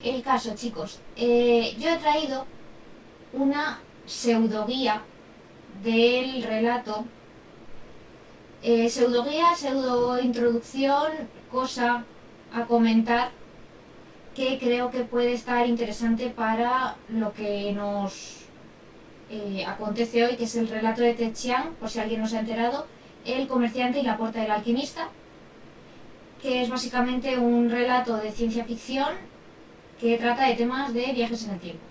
El caso, chicos, yo he traído una pseudoguía del relato, pseudoguía, pseudo introducción, cosa a comentar que creo que puede estar interesante para lo que nos acontece hoy, que es el relato de Ted Chiang, por si alguien no se ha enterado, El comerciante y la puerta del alquimista, que es básicamente un relato de ciencia ficción que trata de temas de viajes en el tiempo.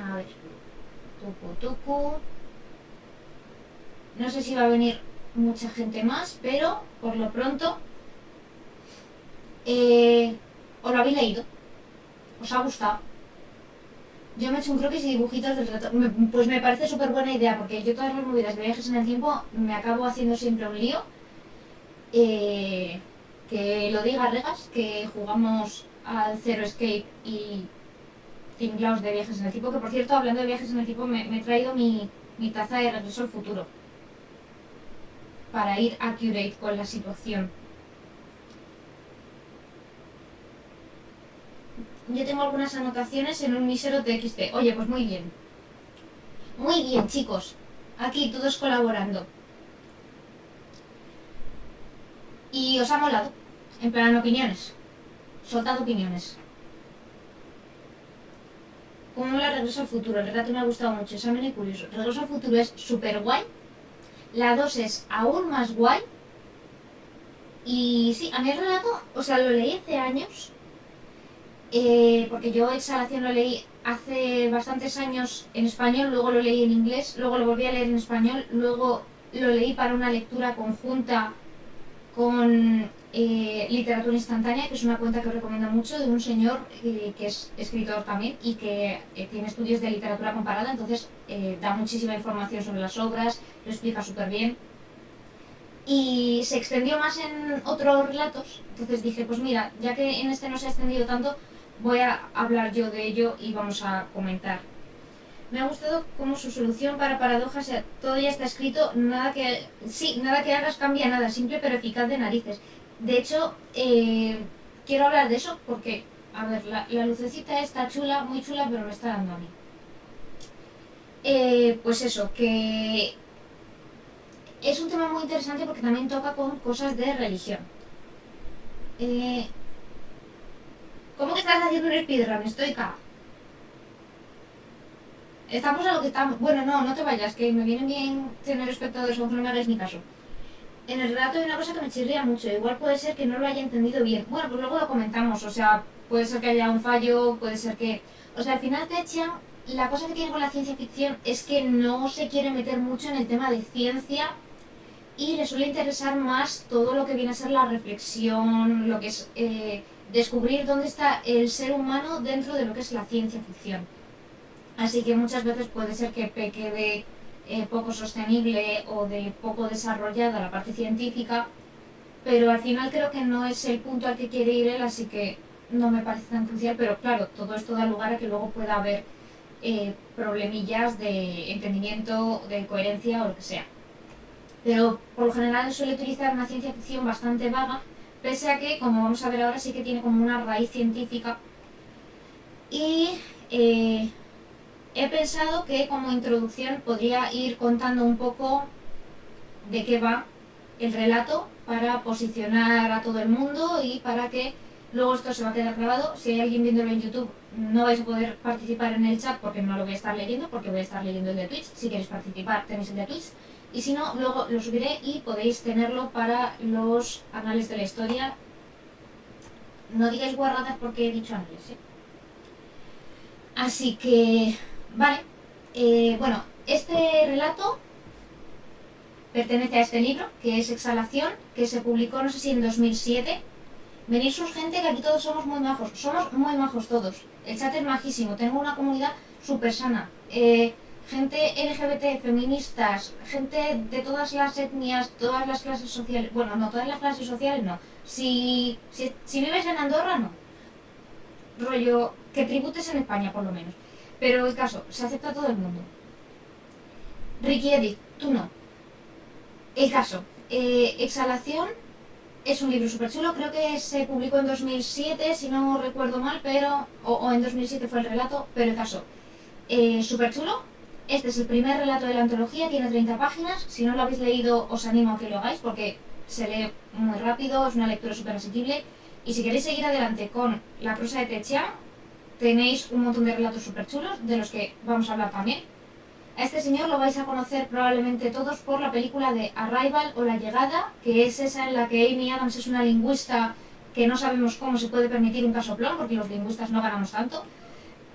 A ver, tucu. No sé si va a venir mucha gente más, pero por lo pronto os lo habéis leído, os ha gustado. Yo me he hecho un croquis y dibujitos del reto. Pues me parece súper buena idea, porque yo todas las movidas de viajes en el tiempo me acabo haciendo siempre un lío. Que lo diga Regas, que jugamos al Zero Escape y Tinglaos de viajes en el tiempo, que por cierto, hablando de viajes en el tiempo, me he traído mi taza de Regreso al Futuro para ir accurate con la situación. Yo tengo algunas anotaciones en un mísero TXT. Oye, pues muy bien. Muy bien, chicos. Aquí todos colaborando. Y os ha molado. En plan, opiniones. Soltad opiniones. Como la Regreso al Futuro. El relato me ha gustado mucho. Examen y curioso. Regreso al Futuro es súper guay. La 2 es aún más guay. Y sí, a mí el relato, o sea, lo leí hace años. Porque yo Exhalación lo leí hace bastantes años en español, luego lo leí en inglés, luego lo volví a leer en español, luego lo leí para una lectura conjunta con Literatura Instantánea, que es una cuenta que os recomiendo mucho, de un señor que es escritor también y que tiene estudios de literatura comparada, entonces da muchísima información sobre las obras, lo explica súper bien. Y se extendió más en otros relatos, entonces dije, pues mira, ya que en este no se ha extendido tanto, voy a hablar yo de ello y vamos a comentar. Me ha gustado como su solución para paradojas, todo ya está escrito, nada que hagas cambia nada, simple pero eficaz de narices. De hecho, quiero hablar de eso porque, a ver, la lucecita está chula, muy chula, pero me está dando a mí. Pues eso, que es un tema muy interesante porque también toca con cosas de religión. ¿Cómo que estás haciendo un speedrun? Estoy acá. Estamos a lo que estamos. Bueno, no te vayas, que me viene bien tener espectadores, aunque no me hagáis ni caso. En el relato hay una cosa que me chirría mucho. Igual puede ser que no lo haya entendido bien. Bueno, pues luego lo comentamos. O sea, puede ser que haya un fallo, puede ser que... O sea, al final Ted Chiang, la cosa que tiene con la ciencia ficción es que no se quiere meter mucho en el tema de ciencia y le suele interesar más todo lo que viene a ser la reflexión, lo que es descubrir dónde está el ser humano dentro de lo que es la ciencia ficción. Así que muchas veces puede ser que peque de poco sostenible o de poco desarrollada la parte científica, pero al final creo que no es el punto al que quiere ir él, así que no me parece tan crucial, pero claro, todo esto da lugar a que luego pueda haber problemillas de entendimiento, de coherencia o lo que sea. Pero por lo general suele utilizar una ciencia ficción bastante vaga, pese a que, como vamos a ver ahora, sí que tiene como una raíz científica. Y he pensado que como introducción podría ir contando un poco de qué va el relato para posicionar a todo el mundo y para que luego esto se va a quedar grabado. Si hay alguien viéndolo en YouTube, no vais a poder participar en el chat porque no lo voy a estar leyendo, porque voy a estar leyendo el de Twitch. Si queréis participar, tenéis el de Twitch. Y si no, luego lo subiré y podéis tenerlo para los anales de la historia. No digáis guarradas porque he dicho antes, ¿eh? Así que, vale. Bueno, este relato pertenece a este libro, que es Exhalación, que se publicó, no sé si en 2007. Venid sus gente, que aquí todos somos muy majos todos. El chat es majísimo, tengo una comunidad súper sana. Gente LGBT, feministas, gente de todas las etnias, todas las clases sociales. Bueno, no, todas las clases sociales no. Si vives en Andorra, no. Rollo, que tributes en España, por lo menos. Pero el caso, se acepta a todo el mundo. Ricky Edith, tú no. El caso, Exhalación Es un libro súper chulo, creo que se publicó en 2007, si no recuerdo mal, pero o en 2007 fue el relato, pero el caso, súper chulo. Este es el primer relato de la antología, tiene 30 páginas. Si no lo habéis leído, os animo a que lo hagáis porque se lee muy rápido, es una lectura súper asequible. Y si queréis seguir adelante con la prosa de Te Chiang, tenéis un montón de relatos súper chulos, de los que vamos a hablar también. A este señor lo vais a conocer probablemente todos por la película de Arrival o La Llegada, que es esa en la que Amy Adams es una lingüista que no sabemos cómo se puede permitir un casoplón, porque los lingüistas no ganamos tanto,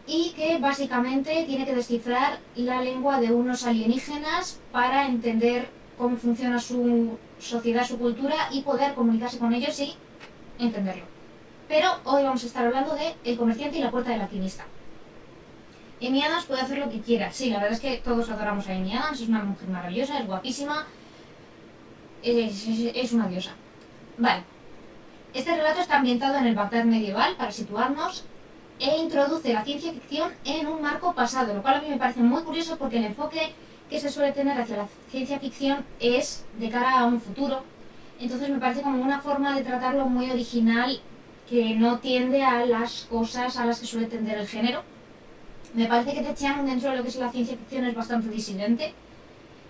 y que básicamente tiene que descifrar la lengua de unos alienígenas para entender cómo funciona su sociedad, su cultura y poder comunicarse con ellos y entenderlo. Pero hoy vamos a estar hablando de El comerciante y la puerta del alquimista. Amy Adams puede hacer lo que quiera. Sí, la verdad es que todos adoramos a Amy Adams, es una mujer maravillosa, es guapísima, es una diosa. Vale. Este relato está ambientado en el Bagdad medieval, para situarnos, e introduce la ciencia ficción en un marco pasado, lo cual a mí me parece muy curioso porque el enfoque que se suele tener hacia la ciencia ficción es de cara a un futuro. Entonces me parece como una forma de tratarlo muy original que no tiende a las cosas a las que suele tender el género. Me parece que Te Chiang dentro de lo que es la ciencia ficción es bastante disidente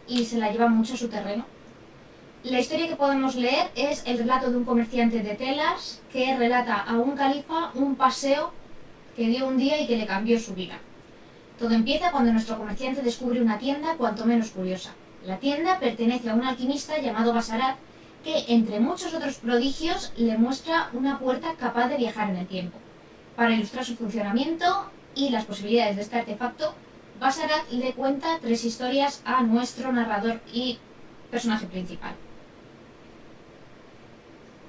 y se la lleva mucho a su terreno. La historia que podemos leer es el relato de un comerciante de telas que relata a un califa un paseo que dio un día y que le cambió su vida. Todo empieza cuando nuestro comerciante descubre una tienda cuanto menos curiosa. La tienda pertenece a un alquimista llamado Basarat que, entre muchos otros prodigios, le muestra una puerta capaz de viajar en el tiempo. Para ilustrar su funcionamiento y las posibilidades de este artefacto, Basarat le cuenta 3 historias a nuestro narrador y personaje principal.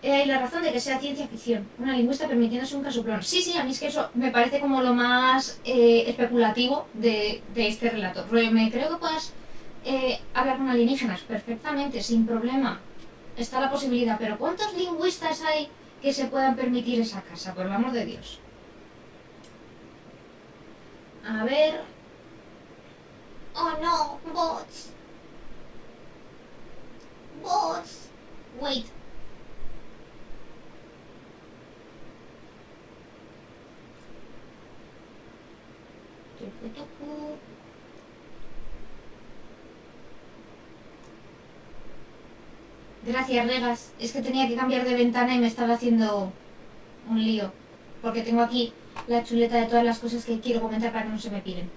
La razón de que sea ciencia ficción, una lingüista permitiéndose un casoplón. Sí, a mí es que eso me parece como lo más especulativo de este relato. Me creo que puedas hablar con alienígenas perfectamente, sin problema. Está la posibilidad, pero ¿cuántos lingüistas hay que se puedan permitir esa casa, por el amor de Dios? A ver... Oh no, bots. Bots. Wait. Gracias, Regas. Es que tenía que cambiar de ventana y me estaba haciendo un lío. Porque tengo aquí la chuleta de todas las cosas que quiero comentar para que no se me piden.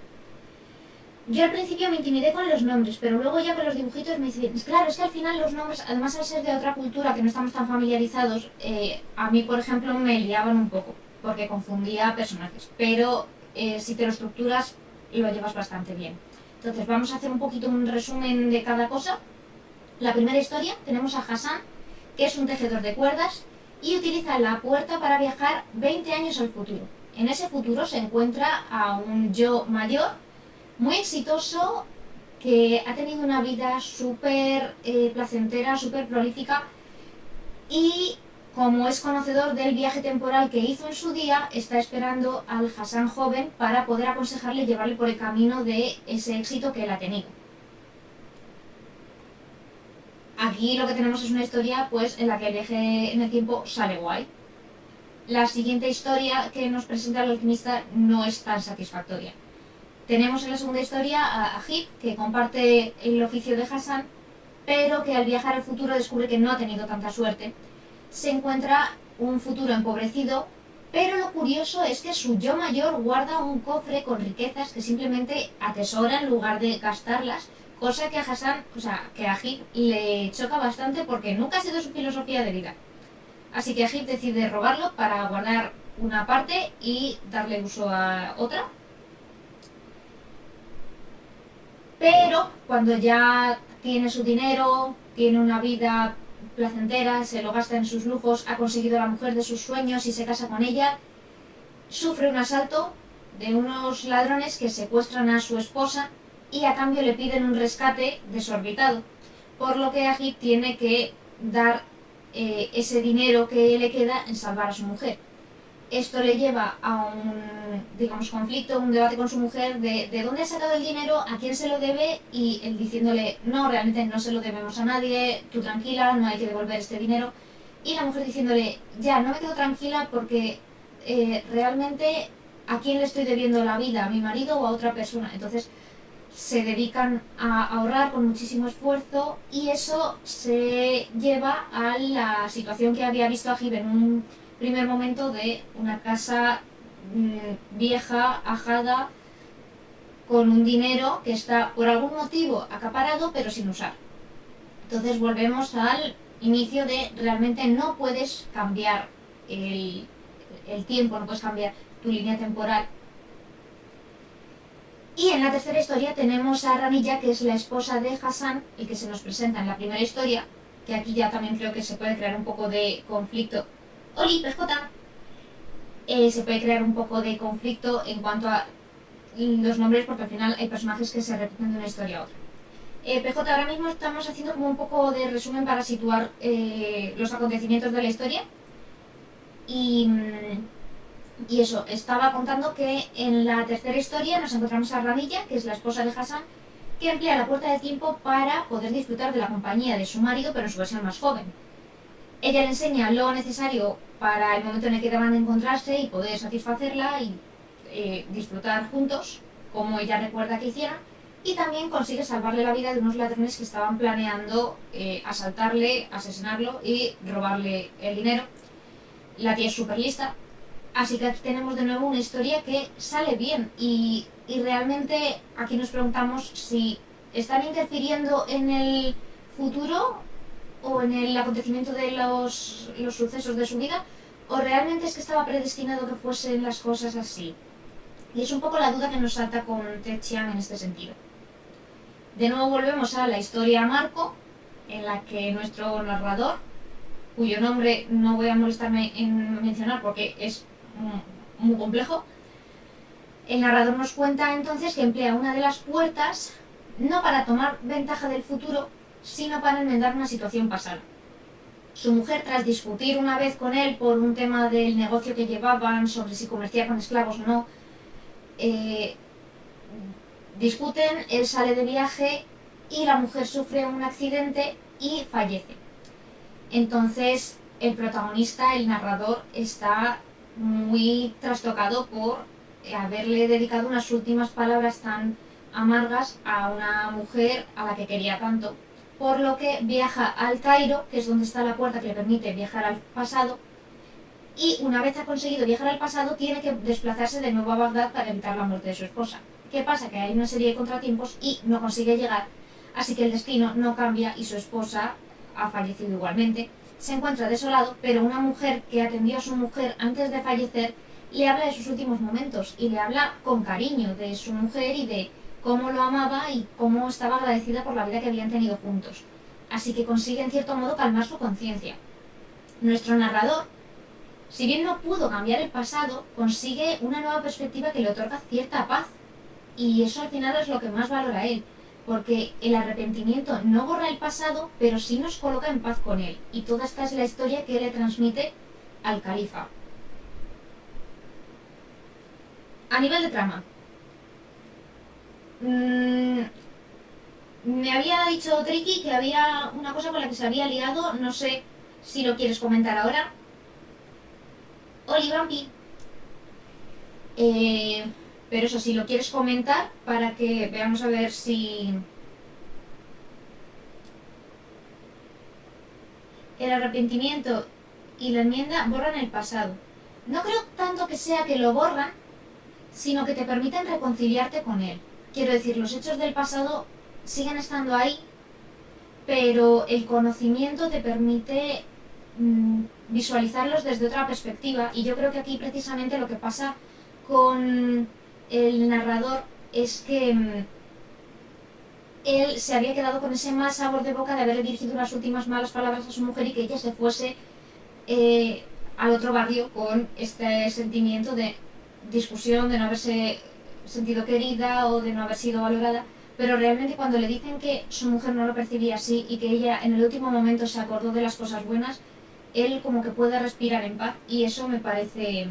Yo al principio me intimidé con los nombres, pero luego ya con los dibujitos me dicen, claro, es que al final los nombres, además al ser de otra cultura que no estamos tan familiarizados, a mí, por ejemplo, me liaban un poco, porque confundía personajes. Pero si te lo estructuras, lo llevas bastante bien. Entonces vamos a hacer un poquito un resumen de cada cosa. La primera historia tenemos a Hassan, que es un tejedor de cuerdas y utiliza la puerta para viajar 20 años al futuro. En ese futuro se encuentra a un yo mayor, muy exitoso, que ha tenido una vida súper placentera, súper prolífica, y como es conocedor del viaje temporal que hizo en su día, está esperando al Hassan joven para poder aconsejarle y llevarle por el camino de ese éxito que él ha tenido. Aquí lo que tenemos es una historia pues en la que el viaje en el tiempo sale guay. La siguiente historia que nos presenta el alquimista no es tan satisfactoria. Tenemos en la segunda historia a Hip, que comparte el oficio de Hassan, pero que al viajar al futuro descubre que no ha tenido tanta suerte. Se encuentra un futuro empobrecido, pero lo curioso es que su yo mayor guarda un cofre con riquezas que simplemente atesora en lugar de gastarlas, cosa que a Hassan, que a Hip le choca bastante porque nunca ha sido su filosofía de vida. Así que Hip decide robarlo para guardar una parte y darle uso a otra. Pero cuando ya tiene su dinero, tiene una vida placentera, se lo gasta en sus lujos, ha conseguido la mujer de sus sueños y se casa con ella, sufre un asalto de unos ladrones que secuestran a su esposa y a cambio le piden un rescate desorbitado, por lo que Agib tiene que dar ese dinero que le queda en salvar a su mujer. Esto le lleva a un, conflicto, un debate con su mujer de dónde ha sacado el dinero, a quién se lo debe, y él diciéndole, no, realmente no se lo debemos a nadie, tú tranquila, no hay que devolver este dinero. y la mujer diciéndole, ya, no me quedo tranquila porque realmente a quién le estoy debiendo la vida, a mi marido o a otra persona. Entonces se dedican a ahorrar con muchísimo esfuerzo y eso se lleva a la situación que había visto Agib en un primer momento de una casa vieja, ajada, con un dinero que está por algún motivo acaparado pero sin usar. Entonces volvemos al inicio de realmente no puedes cambiar el tiempo, no puedes cambiar tu línea temporal. Y en la tercera historia tenemos a Ranilla, que es la esposa de Hassan, el que se nos presenta en la primera historia, que aquí ya también creo que se puede crear un poco de conflicto. ¡Oli, pescota! Se puede crear un poco de conflicto en cuanto a los nombres, porque al final hay personajes que se repiten de una historia a otra. PJ, ahora mismo estamos haciendo como un poco de resumen para situar los acontecimientos de la historia. Y eso, estaba contando que en la tercera historia nos encontramos a Ranilla, que es la esposa de Hassan, que emplea la puerta del tiempo para poder disfrutar de la compañía de su marido, pero en su versión más joven. Ella le enseña lo necesario para el momento en el que deban de encontrarse y poder satisfacerla y disfrutar juntos, como ella recuerda que hicieran, y también consigue salvarle la vida de unos ladrones que estaban planeando asaltarle, asesinarlo y robarle el dinero. La tía es súper lista, así que aquí tenemos de nuevo una historia que sale bien y realmente aquí nos preguntamos si están interfiriendo en el futuro o en el acontecimiento de los sucesos de su vida, o realmente es que estaba predestinado que fuesen las cosas así. Y es un poco la duda que nos salta con Ted Chiang en este sentido. De nuevo volvemos a la historia Marco, en la que nuestro narrador, cuyo nombre no voy a molestarme en mencionar porque es muy complejo, el narrador nos cuenta entonces que emplea una de las puertas no para tomar ventaja del futuro, sino para enmendar una situación pasada. Su mujer, tras discutir una vez con él por un tema del negocio que llevaban, sobre si comerciar con esclavos o no, discuten, él sale de viaje y la mujer sufre un accidente y fallece. Entonces el protagonista, el narrador, está muy trastocado por haberle dedicado unas últimas palabras tan amargas a una mujer a la que quería tanto, por lo que viaja al Cairo, que es donde está la puerta que le permite viajar al pasado, y una vez ha conseguido viajar al pasado tiene que desplazarse de nuevo a Bagdad para evitar la muerte de su esposa. ¿Qué pasa? Que hay una serie de contratiempos y no consigue llegar, así que el destino no cambia y su esposa ha fallecido igualmente. Se encuentra desolado, pero una mujer que atendió a su mujer antes de fallecer le habla de sus últimos momentos y le habla con cariño de su mujer y de cómo lo amaba y cómo estaba agradecida por la vida que habían tenido juntos. Así que consigue en cierto modo calmar su conciencia. Nuestro narrador, si bien no pudo cambiar el pasado, consigue una nueva perspectiva que le otorga cierta paz. Y eso al final es lo que más valora él, porque el arrepentimiento no borra el pasado, pero sí nos coloca en paz con él. Y toda esta es la historia que le transmite al califa. A nivel de trama, me había dicho Triki que había una cosa con la que se había liado, no sé si lo quieres comentar ahora. Oli, Bambi. Pero eso, si lo quieres comentar para que veamos a ver si el arrepentimiento y la enmienda borran el pasado. No creo tanto que sea que lo borran, sino que te permiten reconciliarte con él. Quiero decir, los hechos del pasado siguen estando ahí, pero el conocimiento te permite visualizarlos desde otra perspectiva. Y yo creo que aquí precisamente lo que pasa con el narrador es que él se había quedado con ese mal sabor de boca de haberle dirigido unas últimas malas palabras a su mujer y que ella se fuese al otro barrio con este sentimiento de discusión, de no haberse sentido querida o de no haber sido valorada. Pero realmente cuando le dicen que su mujer no lo percibía así y que ella en el último momento se acordó de las cosas buenas, él como que puede respirar en paz y eso me parece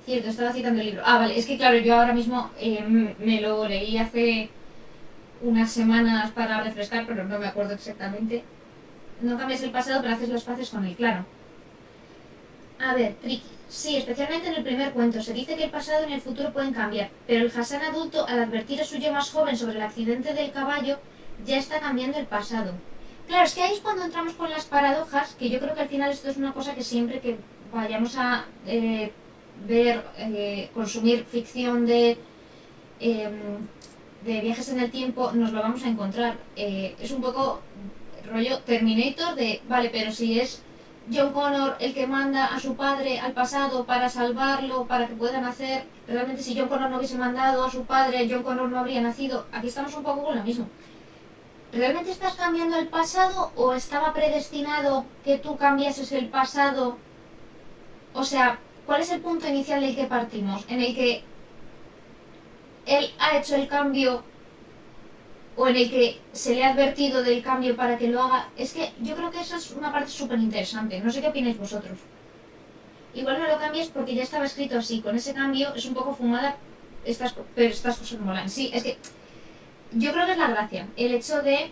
cierto. Estaba citando el libro. Ah, vale, es que claro, yo ahora mismo me lo leí hace unas semanas para refrescar, pero no me acuerdo exactamente. no cambias el pasado, pero haces las paces con él, claro. A ver, tricky. Sí, especialmente en el primer cuento. Se dice que el pasado y el futuro pueden cambiar, pero el Hassan adulto, al advertir a su yo más joven sobre el accidente del caballo, ya está cambiando el pasado. Claro, es que ahí es cuando entramos con las paradojas, que yo creo que al final esto es una cosa que siempre que vayamos a consumir ficción de viajes en el tiempo, nos lo vamos a encontrar. Es un poco rollo Terminator de, vale, pero si es John Connor el que manda a su padre al pasado para salvarlo, para que puedan hacer, realmente si John Connor no hubiese mandado a su padre, John Connor no habría nacido. Aquí estamos un poco con lo mismo. ¿Realmente estás cambiando el pasado o estaba predestinado que tú cambiases el pasado? O sea, ¿cuál es el punto inicial del que partimos? ¿En el que él ha hecho el cambio o en el que se le ha advertido del cambio para que lo haga? Es que yo creo que eso es una parte súper interesante. No sé qué opináis vosotros. Igual no lo cambies porque ya estaba escrito así. Con ese cambio es un poco fumada, pero estas cosas molan. Sí, es que yo creo que es la gracia. El hecho de...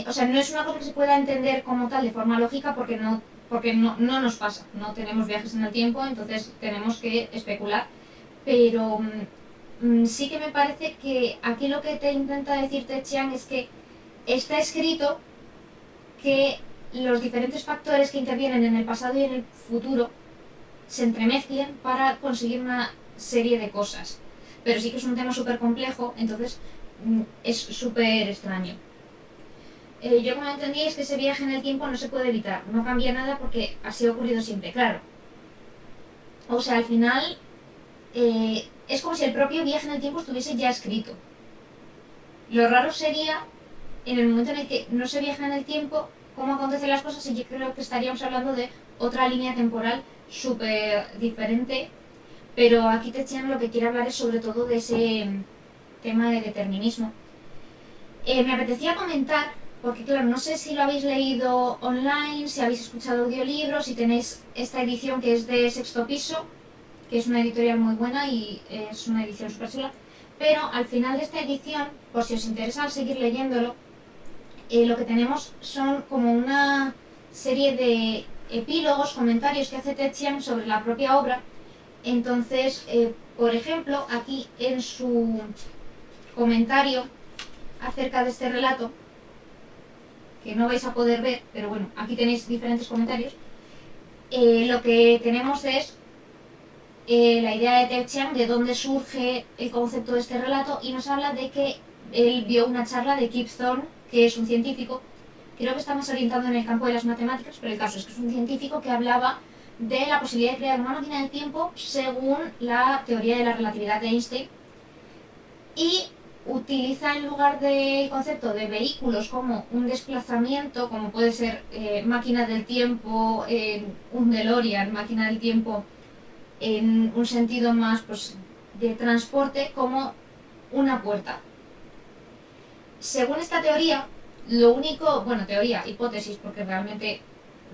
o sea, no es una cosa que se pueda entender como tal de forma lógica porque no nos pasa. No tenemos viajes en el tiempo, entonces tenemos que especular. Pero sí que me parece que aquí lo que te intenta decir Ted Chiang es que está escrito que los diferentes factores que intervienen en el pasado y en el futuro se entremezclen para conseguir una serie de cosas. Pero sí que es un tema súper complejo, entonces es súper extraño. Yo como entendí es que ese viaje en el tiempo no se puede evitar, no cambia nada porque así ha ocurrido siempre, claro. O sea, al final es como si el propio viaje en el tiempo estuviese ya escrito. Lo raro sería, en el momento en el que no se viaja en el tiempo, cómo acontecen las cosas, y yo creo que estaríamos hablando de otra línea temporal súper diferente, pero aquí Ted Chiang lo que quiere hablar es sobre todo de ese tema de determinismo. Me apetecía comentar, porque claro, no sé si lo habéis leído online, si habéis escuchado audiolibros, si tenéis esta edición que es de Sexto Piso, que es una editorial muy buena y es una edición súper chula, pero al final de esta edición, por si os interesa seguir leyéndolo, lo que tenemos son como una serie de epílogos, comentarios que hace Ted Chiang sobre la propia obra. Entonces, por ejemplo, aquí en su comentario acerca de este relato, que no vais a poder ver, pero bueno, aquí tenéis diferentes comentarios, lo que tenemos es la idea de Ted Chiang, de dónde surge el concepto de este relato, y nos habla de que él vio una charla de Kip Thorne, que es un científico, creo que está más orientado en el campo de las matemáticas, pero el caso es que es un científico que hablaba de la posibilidad de crear una máquina del tiempo según la teoría de la relatividad de Einstein, y utiliza en lugar del concepto de vehículos como un desplazamiento, como puede ser máquina del tiempo, un DeLorean, máquina del tiempo en un sentido más pues, de transporte, como una puerta. Según esta teoría, lo único, bueno, teoría, hipótesis, porque realmente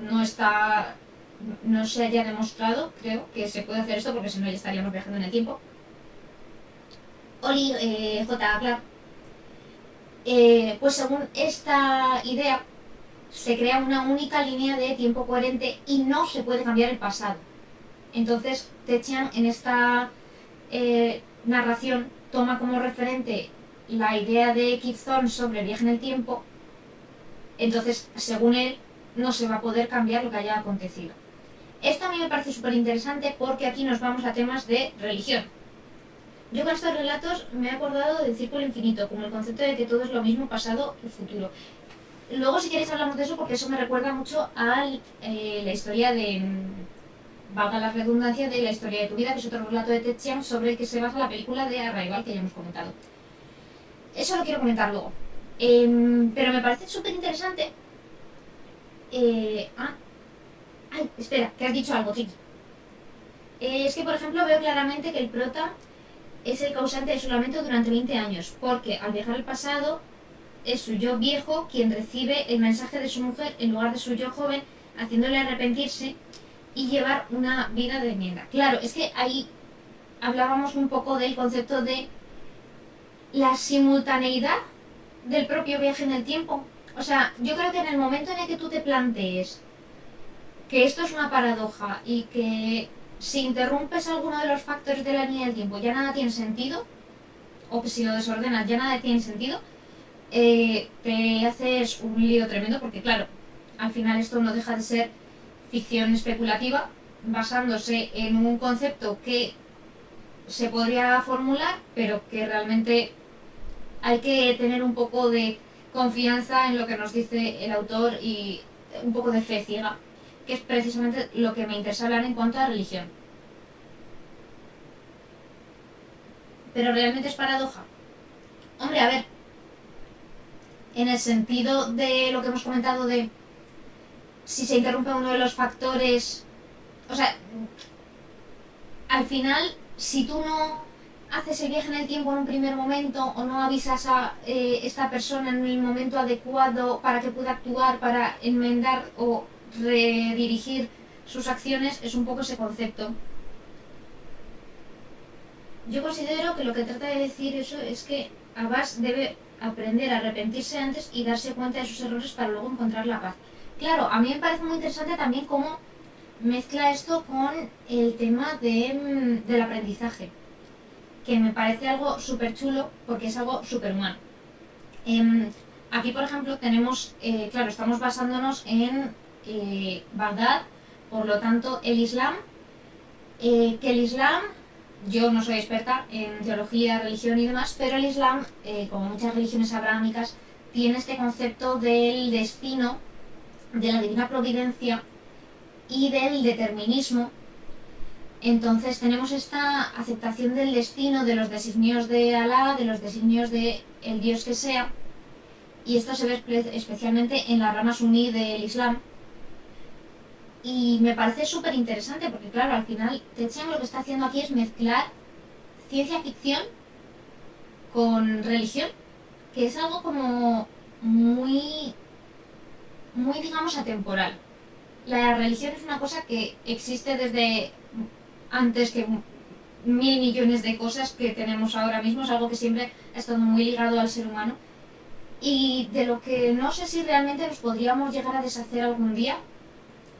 no se haya demostrado, creo, que se puede hacer esto, porque si no ya estaríamos viajando en el tiempo. Oli, J. Clark. Pues según esta idea, se crea una única línea de tiempo coherente y no se puede cambiar el pasado. Entonces, Ted Chiang en esta narración toma como referente la idea de Kip Thorne sobre el viaje en el tiempo. Entonces, según él, no se va a poder cambiar lo que haya acontecido. Esto a mí me parece súper interesante porque aquí nos vamos a temas de religión. Yo con estos relatos me he acordado del círculo infinito, como el concepto de que todo es lo mismo, pasado y futuro. Luego, si queréis, hablamos de eso porque eso me recuerda mucho a la historia de... valga la redundancia, de la historia de tu vida, que es otro relato de Ted Chiang sobre el que se basa la película de Arrival, que ya hemos comentado. Eso lo quiero comentar luego. Pero me parece súper interesante. Ay, espera, que has dicho algo, Chiqui. Es que, por ejemplo, veo claramente que el prota es el causante de su lamento durante 20 años, porque al viajar al pasado es su yo viejo quien recibe el mensaje de su mujer en lugar de su yo joven, haciéndole arrepentirse y llevar una vida de enmienda. Claro, es que ahí hablábamos un poco del concepto de la simultaneidad del propio viaje en el tiempo. O sea, yo creo que en el momento en el que tú te plantees que esto es una paradoja y que si interrumpes alguno de los factores de la línea del tiempo ya nada tiene sentido, o que si lo desordenas ya nada tiene sentido, te haces un lío tremendo porque claro, al final esto no deja de ser ficción especulativa basándose en un concepto que se podría formular, pero que realmente hay que tener un poco de confianza en lo que nos dice el autor y un poco de fe ciega, que es precisamente lo que me interesa hablar en cuanto a religión. Pero realmente es paradoja. Hombre, a ver, en el sentido de lo que hemos comentado de si se interrumpe uno de los factores, o sea, al final, si tú no haces el viaje en el tiempo en un primer momento o no avisas a esta persona en el momento adecuado para que pueda actuar, para enmendar o redirigir sus acciones, es un poco ese concepto. Yo considero que lo que trata de decir eso es que Abbas debe aprender a arrepentirse antes y darse cuenta de sus errores para luego encontrar la paz. Claro, a mí me parece muy interesante también cómo mezcla esto con el tema del aprendizaje, que me parece algo súper chulo porque es algo súper humano. Aquí, por ejemplo, tenemos, claro, estamos basándonos en Bagdad, por lo tanto, el Islam, que el Islam, yo no soy experta en teología, religión y demás, pero el Islam, como muchas religiones abrahámicas, tiene este concepto del destino, de la divina providencia y del determinismo. Entonces tenemos esta aceptación del destino, de los designios de Alá, de los designios de el Dios que sea, y esto se ve especialmente en la rama suní del Islam. Y me parece súper interesante porque, claro, al final Techem lo que está haciendo aquí es mezclar ciencia ficción con religión, que es algo como muy, muy digamos, atemporal. La religión es una cosa que existe desde antes que 1.000 millones de cosas que tenemos ahora mismo, es algo que siempre ha estado muy ligado al ser humano y de lo que no sé si realmente nos podríamos llegar a deshacer algún día,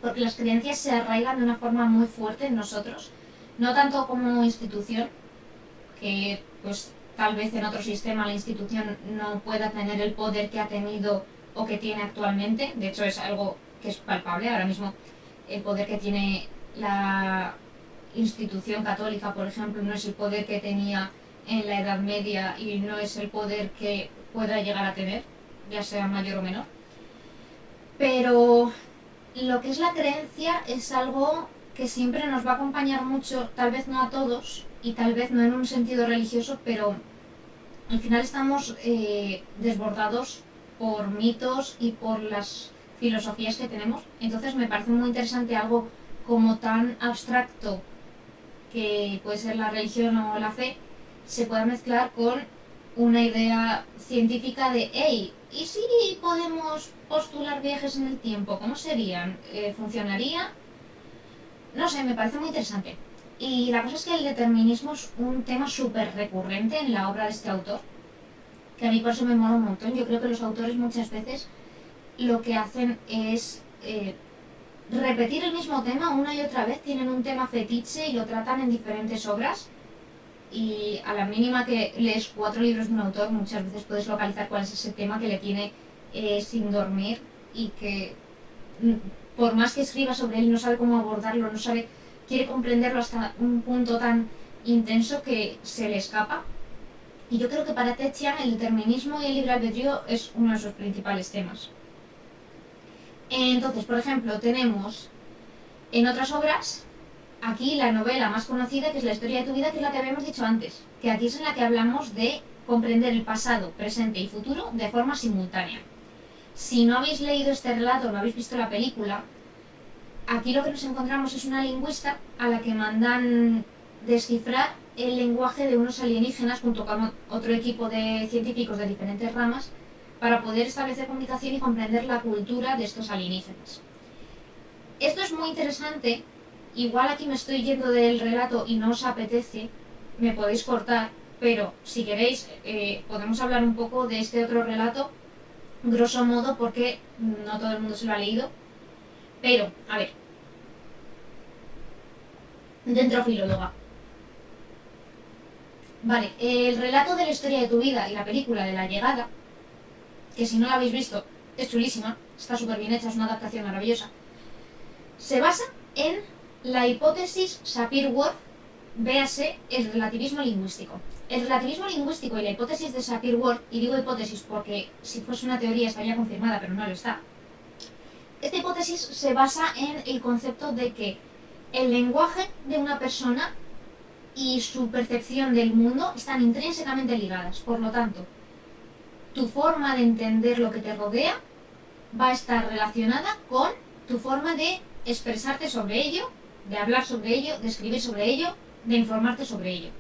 porque las creencias se arraigan de una forma muy fuerte en nosotros, no tanto como institución, que pues tal vez en otro sistema la institución no pueda tener el poder que ha tenido o que tiene actualmente, de hecho es algo que es palpable ahora mismo, el poder que tiene la institución católica, por ejemplo, no es el poder que tenía en la Edad Media y no es el poder que pueda llegar a tener, ya sea mayor o menor. Pero lo que es la creencia es algo que siempre nos va a acompañar mucho, tal vez no a todos y tal vez no en un sentido religioso, pero al final estamos desbordados por mitos y por las filosofías que tenemos. Entonces me parece muy interesante algo como tan abstracto que puede ser la religión o la fe, se pueda mezclar con una idea científica de, hey, ¿y si podemos postular viajes en el tiempo? ¿Cómo serían? ¿Funcionaría? No sé, me parece muy interesante. Y la cosa es que el determinismo es un tema súper recurrente en la obra de este autor, que a mí por eso me mola un montón. Yo creo que los autores muchas veces lo que hacen es repetir el mismo tema una y otra vez, tienen un tema fetiche y lo tratan en diferentes obras y a la mínima que lees 4 libros de un autor muchas veces puedes localizar cuál es ese tema que le tiene sin dormir y que por más que escriba sobre él no sabe cómo abordarlo, no sabe, quiere comprenderlo hasta un punto tan intenso que se le escapa. Y yo creo que para Ted Chiang el determinismo y el libre albedrío es uno de sus principales temas. Entonces, por ejemplo, tenemos en otras obras, aquí la novela más conocida, que es La historia de tu vida, que es la que habíamos dicho antes, que aquí es en la que hablamos de comprender el pasado, presente y futuro de forma simultánea. Si no habéis leído este relato o no habéis visto la película, aquí lo que nos encontramos es una lingüista a la que mandan descifrar el lenguaje de unos alienígenas junto con otro equipo de científicos de diferentes ramas para poder establecer comunicación y comprender la cultura de estos alienígenas. Esto es muy interesante, igual aquí me estoy yendo del relato y no os apetece, me podéis cortar, pero si queréis podemos hablar un poco de este otro relato grosso modo, porque no todo el mundo se lo ha leído. Pero, a ver, dentro filóloga. Vale, el relato de la historia de tu vida y la película de La Llegada, que si no la habéis visto, es chulísima, está súper bien hecha, es una adaptación maravillosa, se basa en la hipótesis Sapir-Whorf, véase el relativismo lingüístico. El relativismo lingüístico y la hipótesis de Sapir-Whorf, y digo hipótesis porque si fuese una teoría estaría confirmada, pero no lo está. Esta hipótesis se basa en el concepto de que el lenguaje de una persona y su percepción del mundo están intrínsecamente ligadas. Por lo tanto, tu forma de entender lo que te rodea va a estar relacionada con tu forma de expresarte sobre ello, de hablar sobre ello, de escribir sobre ello, de informarte sobre ello.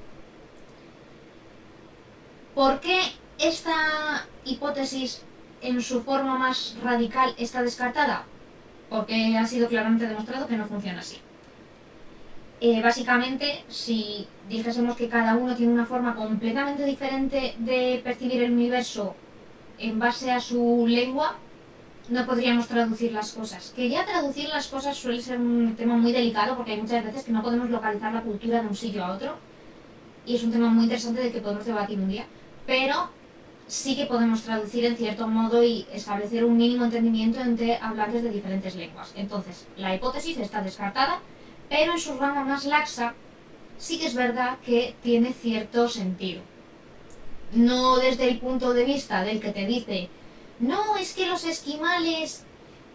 ¿Por qué esta hipótesis en su forma más radical está descartada? Porque ha sido claramente demostrado que no funciona así. Básicamente, si dijésemos que cada uno tiene una forma completamente diferente de percibir el universo en base a su lengua, no podríamos traducir las cosas. Que ya traducir las cosas suele ser un tema muy delicado porque hay muchas veces que no podemos localizar la cultura de un sitio a otro y es un tema muy interesante del que podemos debatir un día, pero sí que podemos traducir en cierto modo y establecer un mínimo entendimiento entre hablantes de diferentes lenguas. Entonces, la hipótesis está descartada, pero en su rama más laxa sí que es verdad que tiene cierto sentido. No desde el punto de vista del que te dice, no, es que los esquimales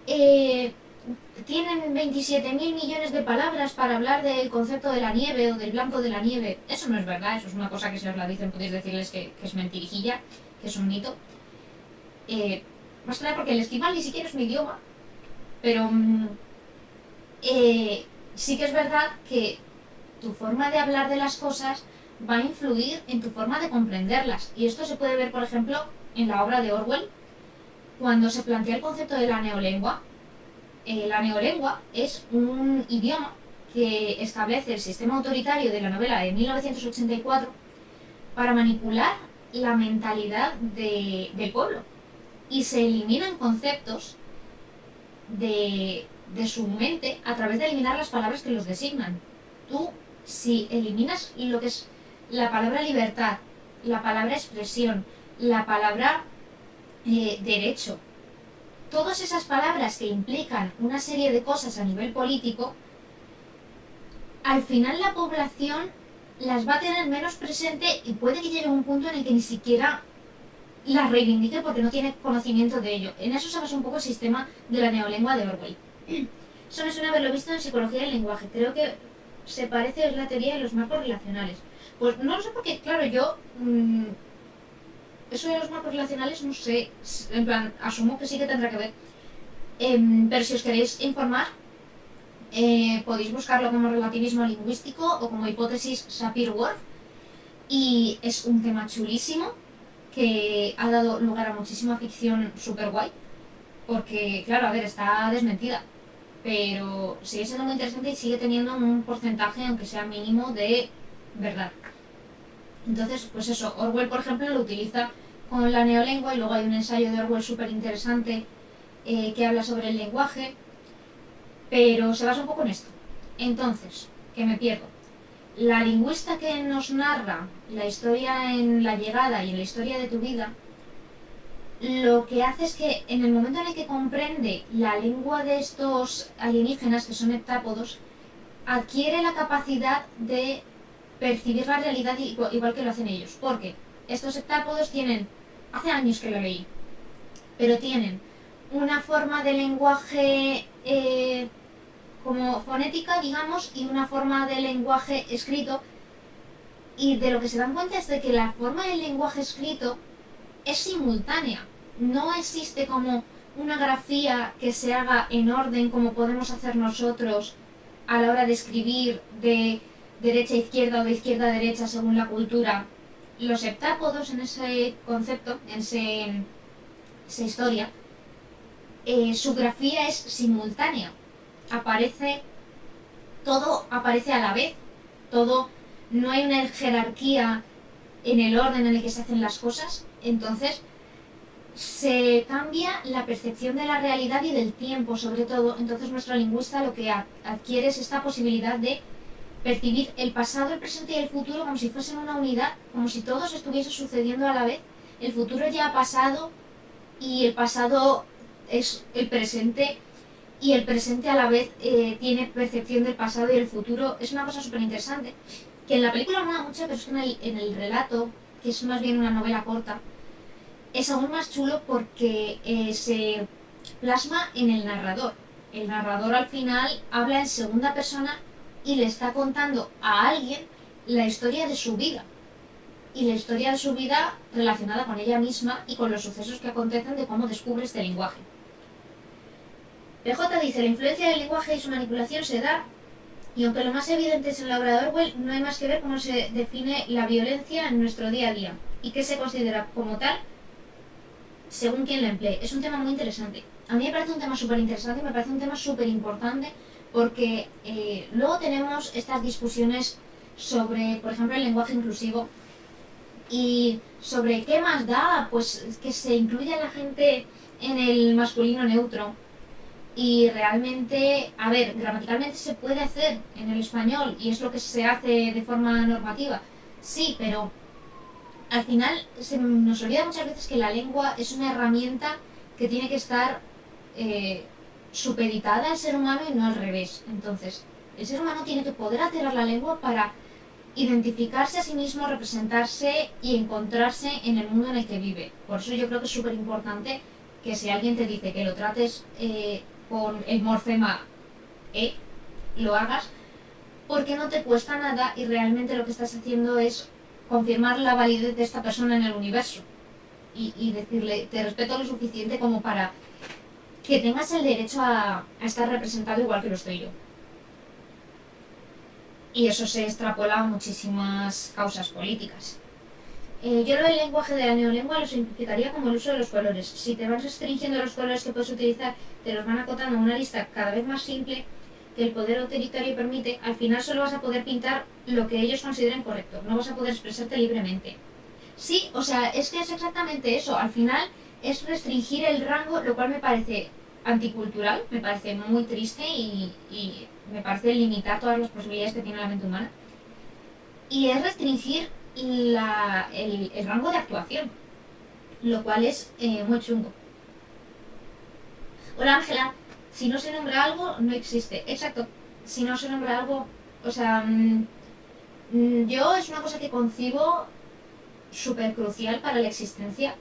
tienen 27.000 millones de palabras para hablar del concepto de la nieve o del blanco de la nieve. Eso no es verdad, eso es una cosa que si os la dicen podéis decirles que es mentirijilla, que es un mito. Más que nada porque el esquimal ni siquiera es un idioma, pero sí que es verdad que tu forma de hablar de las cosas va a influir en tu forma de comprenderlas. Y esto se puede ver, por ejemplo, en la obra de Orwell, cuando se plantea el concepto de la neolengua. La neolengua es un idioma que establece el sistema autoritario de la novela de 1984 para manipular la mentalidad del pueblo. Y se eliminan conceptos de su mente a través de eliminar las palabras que los designan. Tú, si eliminas lo que es la palabra libertad, la palabra expresión, la palabra derecho, todas esas palabras que implican una serie de cosas a nivel político, al final la población las va a tener menos presente y puede que llegue a un punto en el que ni siquiera las reivindique porque no tiene conocimiento de ello. En eso se basa un poco el sistema de la neolengua de Orwell. Eso me suena haberlo visto en psicología del lenguaje. Creo que se parece a la teoría de los marcos relacionales. Pues no lo sé porque, claro, yo eso de los marcos relacionales no sé, en plan, asumo que sí que tendrá que ver. Pero si os queréis informar, podéis buscarlo como relativismo lingüístico o como hipótesis Sapir-Whorf, y es un tema chulísimo que ha dado lugar a muchísima ficción súper guay, porque, claro, a ver, está desmentida, pero sigue siendo muy interesante y sigue teniendo un porcentaje, aunque sea mínimo, de verdad. Entonces, pues eso, Orwell, por ejemplo, lo utiliza con la neolengua, y luego hay un ensayo de Orwell súper interesante que habla sobre el lenguaje, pero se basa un poco en esto. Entonces, que me pierdo. La lingüista que nos narra la historia en La Llegada y en la historia de tu vida, lo que hace es que en el momento en el que comprende la lengua de estos alienígenas, que son heptápodos, adquiere la capacidad de percibir la realidad igual que lo hacen ellos. Porque estos heptápodos tienen, hace años que lo leí, pero tienen una forma de lenguaje como fonética, digamos, y una forma de lenguaje escrito, y de lo que se dan cuenta es de que la forma del lenguaje escrito es simultánea. No existe como una grafía que se haga en orden como podemos hacer nosotros a la hora de escribir de derecha a izquierda o de izquierda a derecha según la cultura. Los heptápodos en ese concepto, en esa historia, su grafía es simultánea. Todo aparece a la vez, todo, no hay una jerarquía en el orden en el que se hacen las cosas. Entonces se cambia la percepción de la realidad y del tiempo, sobre todo. Entonces nuestro lingüista lo que adquiere es esta posibilidad de percibir el pasado, el presente y el futuro como si fuesen una unidad, como si todo se estuviese sucediendo a la vez. El futuro ya ha pasado y el pasado es el presente, y el presente a la vez tiene percepción del pasado y el futuro. Es una cosa súper interesante, que en la película mola mucho, pero es que en el relato, que es más bien una novela corta, es aún más chulo porque se plasma en el narrador. El narrador al final habla en segunda persona y le está contando a alguien la historia de su vida. Y la historia de su vida relacionada con ella misma y con los sucesos que acontecen de cómo descubre este lenguaje. PJ dice, la influencia del lenguaje y su manipulación se da, y aunque lo más evidente es en la obra de Orwell, no hay más que ver cómo se define la violencia en nuestro día a día y qué se considera como tal según quien lo emplee. Es un tema muy interesante. A mí me parece un tema súper interesante, me parece un tema súper importante porque luego tenemos estas discusiones sobre, por ejemplo, el lenguaje inclusivo y sobre qué más da, pues que se incluya a la gente en el masculino neutro. Y realmente, a ver, gramaticalmente se puede hacer en el español y es lo que se hace de forma normativa. Sí, pero al final se nos olvida muchas veces que la lengua es una herramienta que tiene que estar supeditada al ser humano y no al revés. Entonces, el ser humano tiene que poder alterar la lengua para identificarse a sí mismo, representarse y encontrarse en el mundo en el que vive. Por eso yo creo que es súper importante que si alguien te dice que lo trates con el morfema E, lo hagas, porque no te cuesta nada y realmente lo que estás haciendo es confirmar la validez de esta persona en el universo y decirle, te respeto lo suficiente como para que tengas el derecho a estar representado igual que lo estoy yo. Y eso se extrapola a muchísimas causas políticas. Yo lo del lenguaje de la neolengua lo simplificaría como el uso de los colores. Si te vas restringiendo los colores que puedes utilizar, te los van acotando a una lista cada vez más simple que el poder autoritario permite. Al final solo vas a poder pintar lo que ellos consideren correcto, no vas a poder expresarte libremente. Sí, o sea, es que es exactamente eso. Al final es restringir el rango, lo cual me parece anticultural, me parece muy triste y me parece limitar todas las posibilidades que tiene la mente humana. Y es restringir el rango de actuación, lo cual es muy chungo. Hola Ángela, si no se nombra algo, no existe. Exacto, si no se nombra algo, o sea, yo es una cosa que concibo súper crucial para la existencia.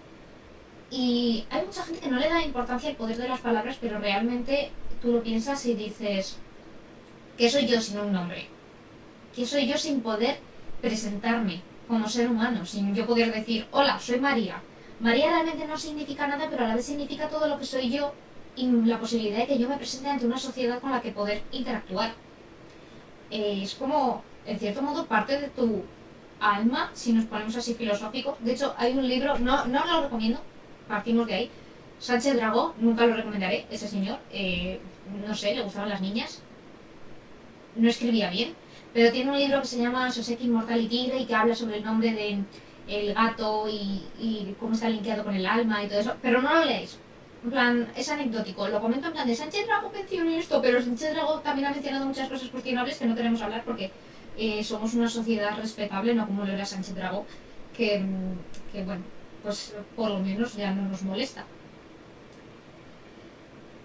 Y hay mucha gente que no le da importancia al poder de las palabras, pero realmente tú lo piensas y dices, ¿qué soy yo sin un nombre? ¿Qué soy yo sin poder presentarme como ser humano? Sin yo poder decir, hola, soy María. María realmente no significa nada, pero a la vez significa todo lo que soy yo y la posibilidad de que yo me presente ante una sociedad con la que poder interactuar. Es como, en cierto modo, parte de tu alma, si nos ponemos así filosóficos. De hecho, hay un libro, no lo recomiendo, partimos de ahí. Sánchez Dragó, nunca lo recomendaré, ese señor. No sé, le gustaban las niñas. No escribía bien, pero tiene un libro que se llama Soseki Inmortal y Tigre y que habla sobre el nombre de el gato y cómo está linkeado con el alma y todo eso. Pero no lo leáis. En plan, es anecdótico. Lo comento en plan de Sánchez Dragó mencionó esto, pero Sánchez Dragó también ha mencionado muchas cosas cuestionables que no queremos hablar porque somos una sociedad respetable, no como lo era Sánchez Dragó, que bueno, pues por lo menos ya no nos molesta.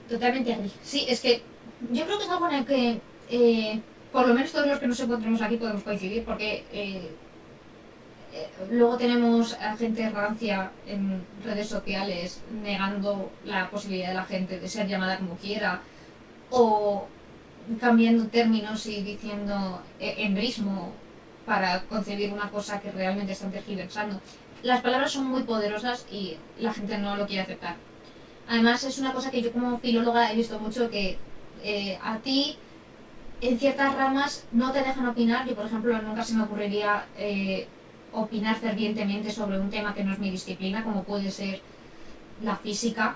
Totalmente agree. Sí, es que yo creo que es algo en el que por lo menos todos los que nos encontremos aquí podemos coincidir, porque luego tenemos a gente rancia en redes sociales negando la posibilidad de la gente de ser llamada como quiera, o cambiando términos y diciendo embrismo para concebir una cosa que realmente están tergiversando. Las palabras son muy poderosas y la gente no lo quiere aceptar. Además es una cosa que yo como filóloga he visto mucho, que a ti en ciertas ramas no te dejan opinar. Yo, por ejemplo, nunca se me ocurriría opinar fervientemente sobre un tema que no es mi disciplina, como puede ser la física.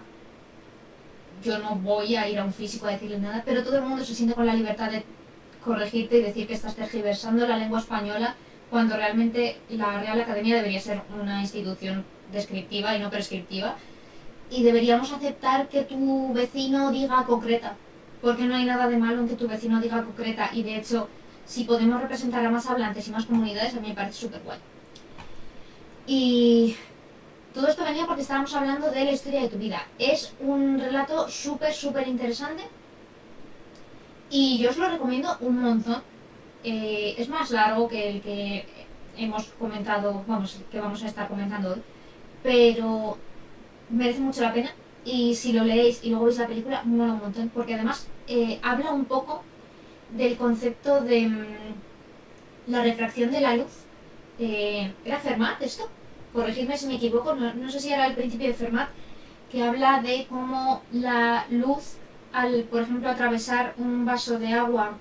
Yo no voy a ir a un físico a decirle nada, pero todo el mundo se siente con la libertad de corregirte y decir que estás tergiversando la lengua española, cuando realmente la Real Academia debería ser una institución descriptiva y no prescriptiva. y deberíamos aceptar que tu vecino diga concreta, porque no hay nada de malo en que tu vecino diga concreta, y de hecho, si podemos representar a más hablantes y más comunidades, a mí me parece súper guay. Y todo esto venía porque estábamos hablando de la historia de tu vida. Es un relato súper interesante y yo os lo recomiendo un montón. Es más largo que el que hemos comentado, vamos, que vamos a estar comentando hoy, pero merece mucho la pena. Y si lo leéis y luego veis la película, mola un montón, porque además habla un poco del concepto de la refracción de la luz. ¿Era Fermat esto? Corregidme si me equivoco, no sé si era el principio de Fermat, que habla de cómo la luz, al, por ejemplo, atravesar un vaso de agua.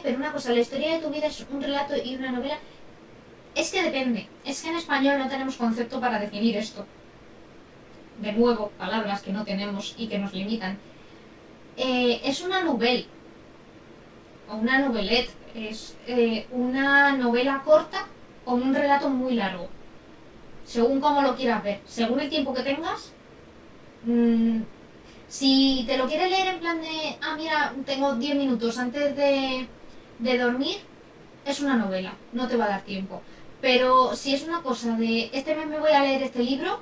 Pero una cosa, la historia de tu vida es un relato y una novela. Es que depende, es que en español no tenemos concepto para definir esto. De nuevo, palabras que no tenemos y que nos limitan. Es una novela, o una novelette, es una novela corta o un relato muy largo, según cómo lo quieras ver, según el tiempo que tengas. Si te lo quieres leer en plan de, mira, tengo 10 minutos antes de dormir, es una novela, no te va a dar tiempo. Pero si es una cosa de, este mes me voy a leer este libro,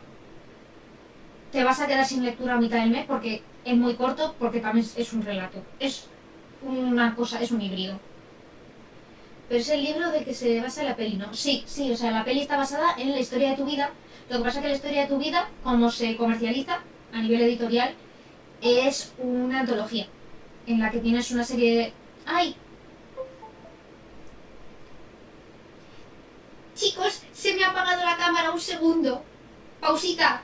te vas a quedar sin lectura a mitad del mes porque es muy corto, porque también es un relato. Es una cosa, es un híbrido. Pero es el libro de que se basa la peli, ¿no? Sí, o sea, la peli está basada en la historia de tu vida. Lo que pasa es que la historia de tu vida, como se comercializa a nivel editorial, es una antología en la que tienes una serie de... ¡Ay! Chicos, se me ha apagado la cámara, un segundo. Pausita.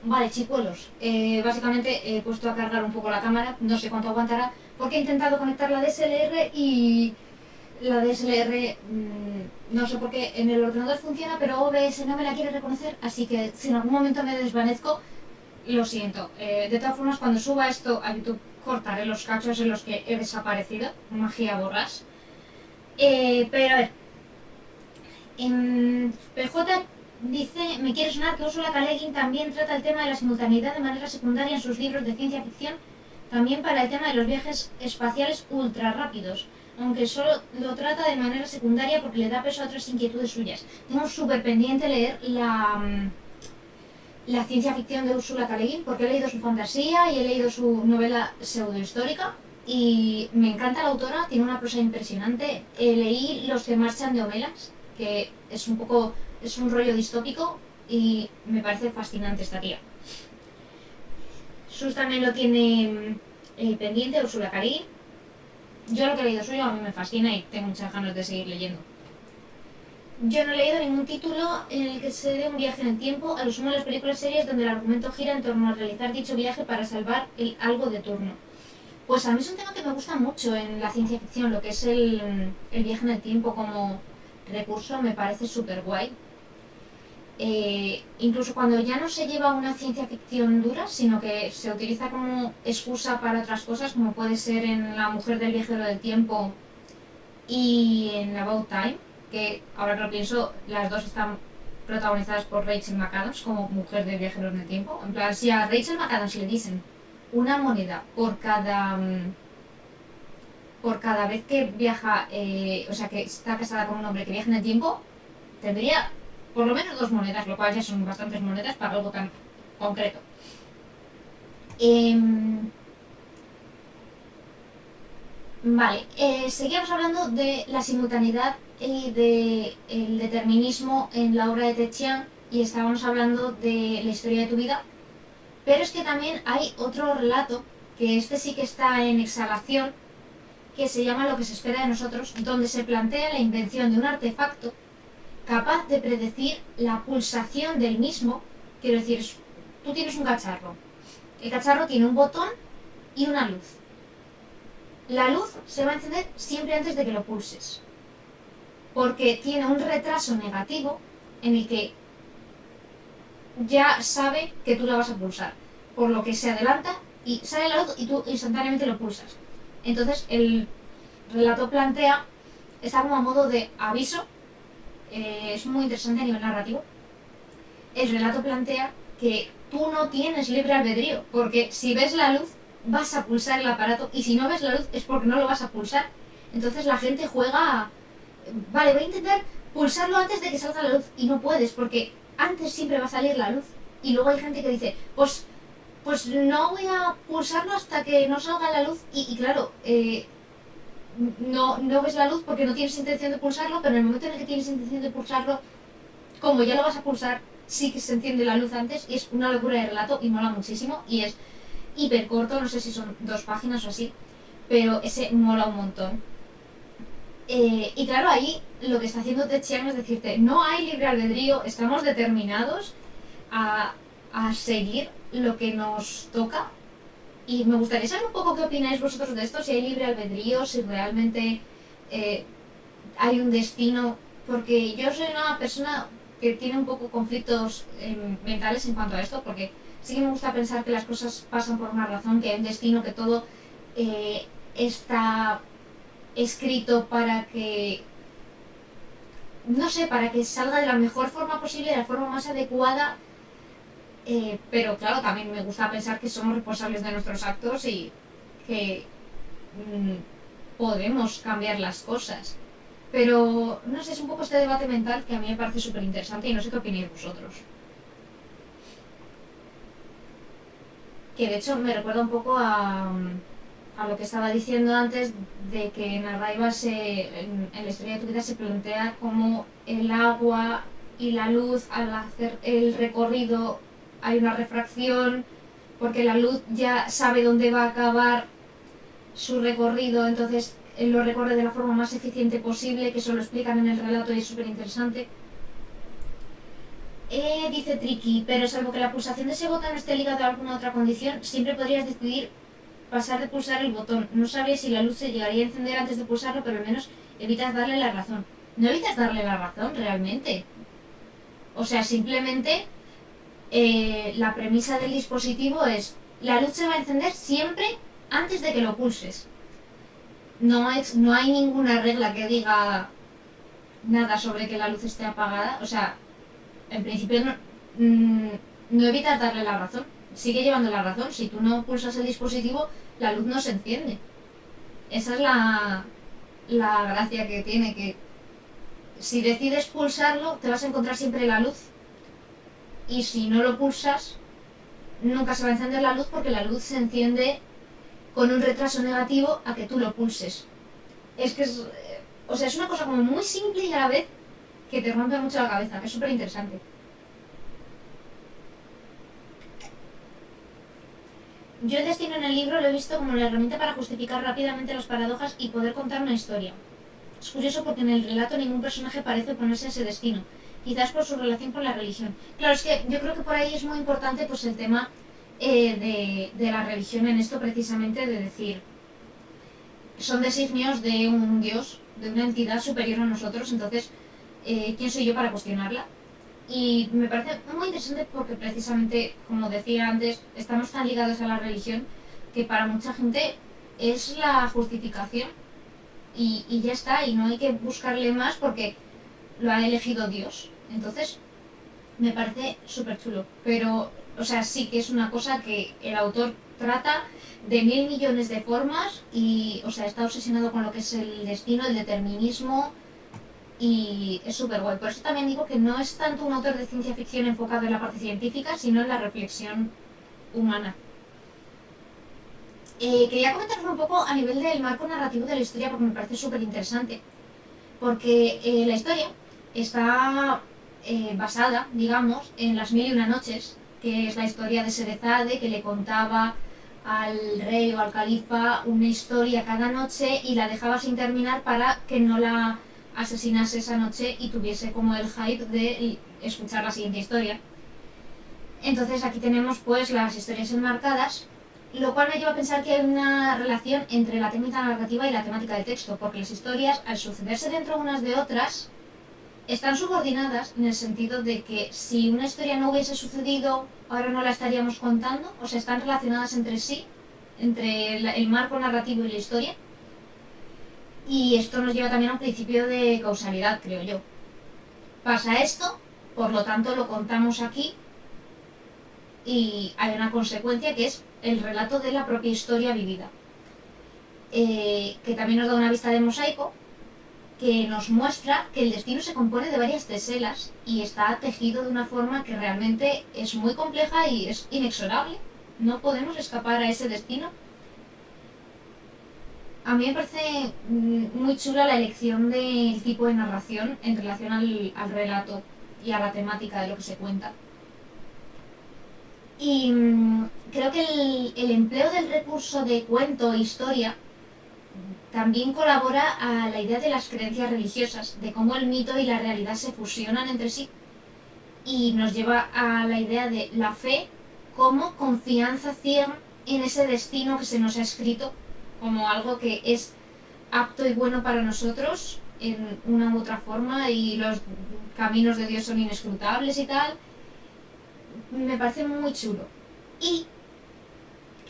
Vale, chicuelos, básicamente he puesto a cargar un poco la cámara, no sé cuánto aguantará, porque he intentado conectar la DSLR y la DSLR no sé por qué en el ordenador funciona, pero OBS no me la quiere reconocer, así que si en algún momento me desvanezco, lo siento. De todas formas, cuando suba esto a YouTube, cortaré los cachos en los que he desaparecido, magia borras. Pero a ver, PJ dice, me quiere sonar que Ursula K. Le Guin también trata el tema de la simultaneidad de manera secundaria en sus libros de ciencia ficción, también para el tema de los viajes espaciales ultra rápidos, aunque solo lo trata de manera secundaria porque le da peso a otras inquietudes suyas. Tengo súper pendiente leer la ciencia ficción de Ursula K. Le Guin porque he leído su fantasía y he leído su novela pseudohistórica y me encanta la autora, tiene una prosa impresionante. Leí Los que marchan de Homelas, que es un poco, es un rollo distópico y me parece fascinante esta tía. Sus también lo tiene pendiente, Ursula K. Le Guin. Yo lo que he leído suyo a mí me fascina y tengo muchas ganas de seguir leyendo. Yo no he leído ningún título en el que se dé un viaje en el tiempo, a lo sumo las películas series donde el argumento gira en torno a realizar dicho viaje para salvar algo de turno. Pues a mí es un tema que me gusta mucho en la ciencia ficción, lo que es el viaje en el tiempo como recurso me parece súper guay. Incluso cuando ya no se lleva una ciencia ficción dura, sino que se utiliza como excusa para otras cosas, como puede ser en La mujer del viajero del tiempo y en About Time, que ahora que lo pienso, las dos están protagonizadas por Rachel McAdams como mujer de viajeros en el tiempo. En plan, si a Rachel McAdams le dicen una moneda por cada vez que viaja, o sea, que está casada con un hombre que viaja en el tiempo, tendría por lo menos 2 monedas, lo cual ya son bastantes monedas para algo tan concreto. Vale, seguíamos hablando de la simultaneidad y del determinismo en la obra de Ted Chiang y estábamos hablando de la historia de tu vida, pero es que también hay otro relato, que este sí que está en exhalación, que se llama Lo que se espera de nosotros, donde se plantea la invención de un artefacto capaz de predecir la pulsación del mismo. Quiero decir, tú tienes un cacharro, el cacharro tiene un botón y una luz. La luz se va a encender siempre antes de que lo pulses, porque tiene un retraso negativo en el que ya sabe que tú la vas a pulsar, por lo que se adelanta y sale la luz y tú instantáneamente lo pulsas. Entonces el relato plantea, está como a modo de aviso, es muy interesante a nivel narrativo. el relato plantea que tú no tienes libre albedrío, porque si ves la luz vas a pulsar el aparato y si no ves la luz es porque no lo vas a pulsar. Entonces la gente juega a, vale, voy a intentar pulsarlo antes de que salga la luz y no puedes porque antes siempre va a salir la luz. Y luego hay gente que dice, pues no voy a pulsarlo hasta que no salga la luz y claro, no ves la luz porque no tienes intención de pulsarlo, pero en el momento en el que tienes intención de pulsarlo, como ya lo vas a pulsar, sí que se enciende la luz antes y es una locura de relato y mola muchísimo y es hiper corto, no sé si son 2 páginas o así, pero ese mola un montón. Y claro, ahí lo que está haciendo Ted Chiang es decirte, no hay libre albedrío, estamos determinados a, a seguir lo que nos toca. Y me gustaría saber un poco qué opináis vosotros de esto, si hay libre albedrío, si realmente eh, hay un destino, porque yo soy una persona que tiene un poco conflictos mentales en cuanto a esto, porque sí que me gusta pensar que las cosas pasan por una razón, que hay un destino, que todo está escrito para que, no sé, para que salga de la mejor forma posible, de la forma más adecuada, pero claro, también me gusta pensar que somos responsables de nuestros actos y que podemos cambiar las cosas. Pero, no sé, es un poco este debate mental que a mí me parece súper interesante y no sé qué opináis vosotros. Que de hecho me recuerda un poco a lo que estaba diciendo antes de que en Arrival en la historia de tu vida se plantea cómo el agua y la luz al hacer el recorrido hay una refracción porque la luz ya sabe dónde va a acabar su recorrido, entonces él lo recorre de la forma más eficiente posible, que eso lo explican en el relato y es súper interesante. Dice Tricky, pero salvo que la pulsación de ese botón esté ligada a alguna otra condición, siempre podrías decidir pasar de pulsar el botón. No sabría si la luz se llegaría a encender antes de pulsarlo, pero al menos evitas darle la razón. No evitas darle la razón realmente. O sea, simplemente la premisa del dispositivo es la luz se va a encender siempre antes de que lo pulses. No hay ninguna regla que diga nada sobre que la luz esté apagada. O sea, en principio no evitas darle la razón. Sigue llevando la razón. Si tú no pulsas el dispositivo, la luz no se enciende. Esa es la gracia que tiene, que si decides pulsarlo, te vas a encontrar siempre la luz. Y si no lo pulsas, nunca se va a encender la luz porque la luz se enciende con un retraso negativo a que tú lo pulses. Es que o sea, es una cosa como muy simple y a la vez que te rompe mucho la cabeza. Es súper interesante. Yo el destino en el libro lo he visto como la herramienta para justificar rápidamente las paradojas y poder contar una historia. Es curioso porque en el relato ningún personaje parece oponerse a ese destino, quizás por su relación con la religión. Claro, es que yo creo que por ahí es muy importante pues el tema de la religión en esto precisamente, de decir, son designios de un dios, de una entidad superior a nosotros, entonces, ¿quién soy yo para cuestionarla? Y me parece muy interesante porque precisamente, como decía antes, estamos tan ligados a la religión que para mucha gente es la justificación y ya está, y no hay que buscarle más porque lo ha elegido Dios. Entonces, me parece súper chulo. Pero, o sea, sí que es una cosa que el autor trata de 1.000 millones de formas y, o sea, está obsesionado con lo que es el destino, el determinismo y es súper guay. Por eso también digo que no es tanto un autor de ciencia ficción enfocado en la parte científica, sino en la reflexión humana. Quería comentaros un poco a nivel del marco narrativo de la historia porque me parece súper interesante. Porque la historia está basada, digamos, en Las Mil y una Noches, que es la historia de Sherezade que le contaba al rey o al califa una historia cada noche y la dejaba sin terminar para que no la asesinase esa noche y tuviese como el hype de escuchar la siguiente historia. Entonces aquí tenemos pues las historias enmarcadas, lo cual me lleva a pensar que hay una relación entre la técnica narrativa y la temática de texto, porque las historias, al sucederse dentro unas de otras, están subordinadas en el sentido de que si una historia no hubiese sucedido, ahora no la estaríamos contando, o sea, están relacionadas entre sí, entre el marco narrativo y la historia. Y esto nos lleva también a un principio de causalidad, creo yo. Pasa esto, por lo tanto lo contamos aquí y hay una consecuencia que es el relato de la propia historia vivida. Que también nos da una vista de mosaico que nos muestra que el destino se compone de varias teselas y está tejido de una forma que realmente es muy compleja y es inexorable. No podemos escapar a ese destino. A mí me parece muy chula la elección del tipo de narración en relación al relato y a la temática de lo que se cuenta. Y creo que el empleo del recurso de cuento e historia también colabora a la idea de las creencias religiosas, de cómo el mito y la realidad se fusionan entre sí, y nos lleva a la idea de la fe como confianza ciega en ese destino que se nos ha escrito, como algo que es apto y bueno para nosotros en una u otra forma, y los caminos de Dios son inescrutables y tal. Me parece muy chulo. Y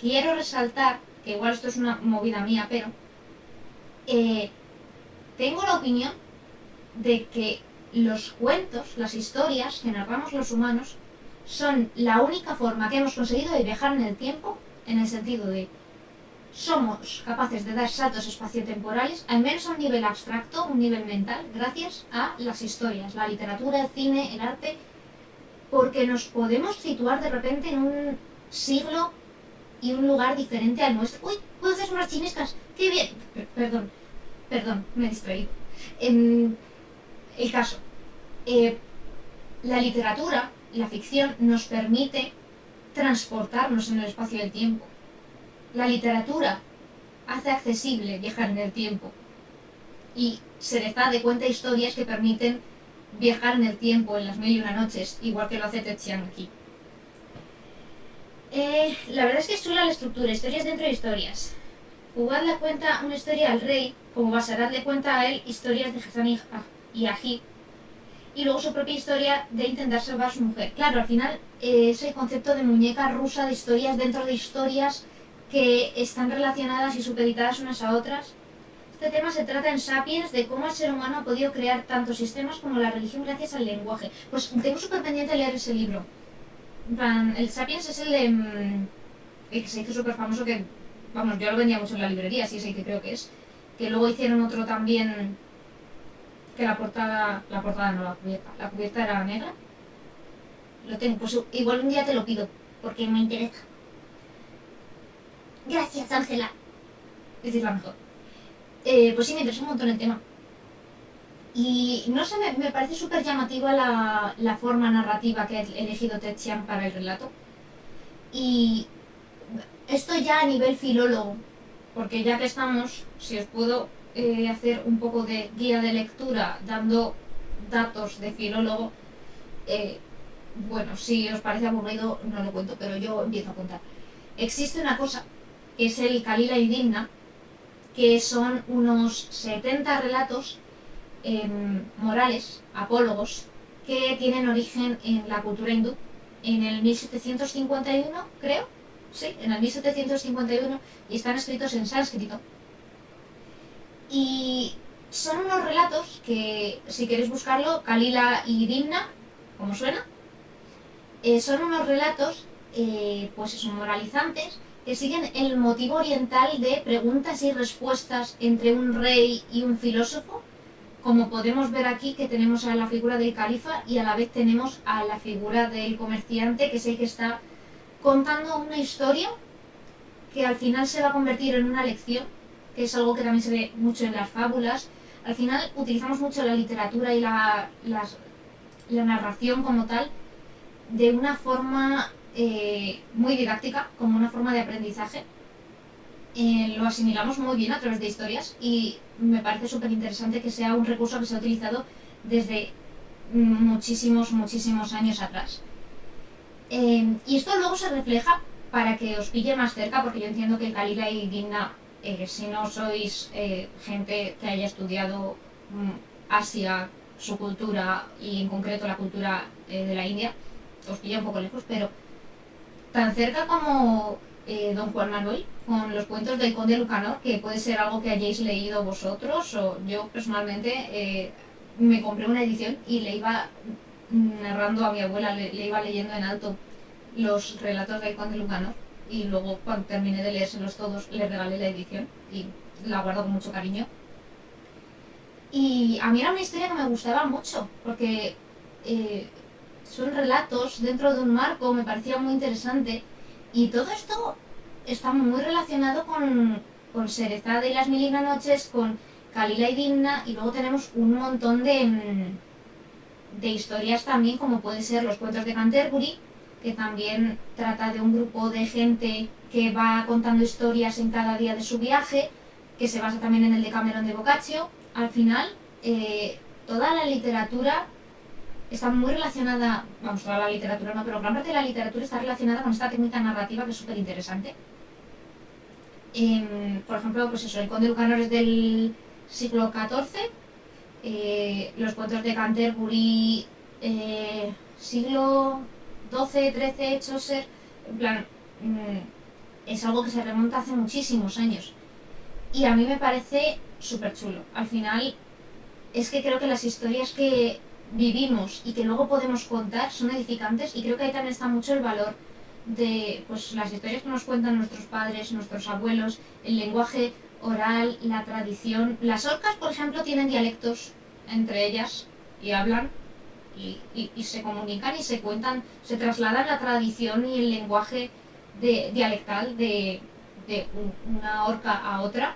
quiero resaltar, que igual esto es una movida mía, pero tengo la opinión de que los cuentos, las historias que narramos los humanos, son la única forma que hemos conseguido de viajar en el tiempo, en el sentido de somos capaces de dar saltos espaciotemporales, al menos a un nivel abstracto, un nivel mental, gracias a las historias, la literatura, el cine, el arte, porque nos podemos situar de repente en un siglo y un lugar diferente al nuestro. ¡Uy! ¡Puedo hacer unas chinescas! ¡Qué bien! Perdón, me he distraído. El caso. La literatura, la ficción, nos permite transportarnos en el espacio y el tiempo. La literatura hace accesible viajar en el tiempo. Y Serezade cuenta historias que permiten viajar en el tiempo en las 1001 noches, igual que lo hace Ted Chiang aquí. La verdad es que es chula la estructura, historias dentro de historias. Fugad le cuenta una historia al rey, como Basharad le cuenta a él historias de Hassan y Aji, y luego su propia historia de intentar salvar a su mujer. Claro, al final es el concepto de muñeca rusa de historias dentro de historias que están relacionadas y supeditadas unas a otras. Este tema se trata en Sapiens de cómo el ser humano ha podido crear tantos sistemas como la religión gracias al lenguaje. Pues tengo súper pendiente leer ese libro. El Sapiens es el que se hizo súper famoso, que, vamos, yo lo vendía mucho en la librería, sí es el que creo que es. Que luego hicieron otro también, que la portada no, la cubierta era negra. Lo tengo, pues igual un día te lo pido, porque me interesa. Gracias, Ángela. Es la mejor. Pues sí, me interesa un montón el tema. Y no sé, me parece súper llamativa la forma narrativa que ha elegido Ted Chiang para el relato. Y esto ya a nivel filólogo, porque ya que estamos, si os puedo hacer un poco de guía de lectura dando datos de filólogo, bueno, si os parece aburrido no lo cuento, pero yo empiezo a contar. Existe una cosa, que es el Kalila y Dimna, que son unos 70 relatos morales, apólogos, que tienen origen en la cultura hindú, en el 1751, creo, sí, en el 1751, y están escritos en sánscrito. Y son unos relatos que, si queréis buscarlo, Kalila y Dimna, como suena, son unos relatos, pues eso, moralizantes, que siguen el motivo oriental de preguntas y respuestas entre un rey y un filósofo, como podemos ver aquí, que tenemos a la figura del califa y a la vez tenemos a la figura del comerciante, que es el que está contando una historia que al final se va a convertir en una lección, que es algo que también se ve mucho en las fábulas. Al final utilizamos mucho la literatura y la narración como tal de una forma muy didáctica, como una forma de aprendizaje. Lo asimilamos muy bien a través de historias y me parece súper interesante que sea un recurso que se ha utilizado desde muchísimos años atrás. Y esto luego se refleja para que os pille más cerca, porque yo entiendo que el Kalila y Dimna, si no sois gente que haya estudiado Asia, su cultura y en concreto la cultura de la India, os pilla un poco lejos, pero tan cerca como Don Juan Manuel con los cuentos del Conde Lucanor, que puede ser algo que hayáis leído vosotros, o yo personalmente me compré una edición y narrando a mi abuela, le iba leyendo en alto los relatos del Conde Lucanor, y luego cuando terminé de leérselos todos le regalé la edición y la guardo con mucho cariño. Y a mí era una historia que me gustaba mucho, porque son relatos dentro de un marco, me parecía muy interesante, y todo esto está muy relacionado con Sherezade y las Mil y una Noches, con Kalila y Dimna, y luego tenemos un montón de historias también, como puede ser los cuentos de Canterbury, que también trata de un grupo de gente que va contando historias en cada día de su viaje, que se basa también en el Decameron de Boccaccio. Al final, toda la literatura está muy relacionada, vamos, toda la literatura no, pero gran parte de la literatura está relacionada con esta técnica narrativa que es súper interesante. Por ejemplo, pues eso, el Conde Lucanor es del siglo XIV, los cuentos de Canterbury, siglo XII, XIII, Chaucer, en plan, es algo que se remonta hace muchísimos años. Y a mí me parece súper chulo. Al final, es que creo que las historias que vivimos y que luego podemos contar son edificantes, y creo que ahí también está mucho el valor de pues, las historias que nos cuentan nuestros padres, nuestros abuelos, el lenguaje oral, la tradición. Las orcas, por ejemplo, tienen dialectos entre ellas y hablan y se comunican y se cuentan, se trasladan la tradición y el lenguaje dialectal de una orca a otra,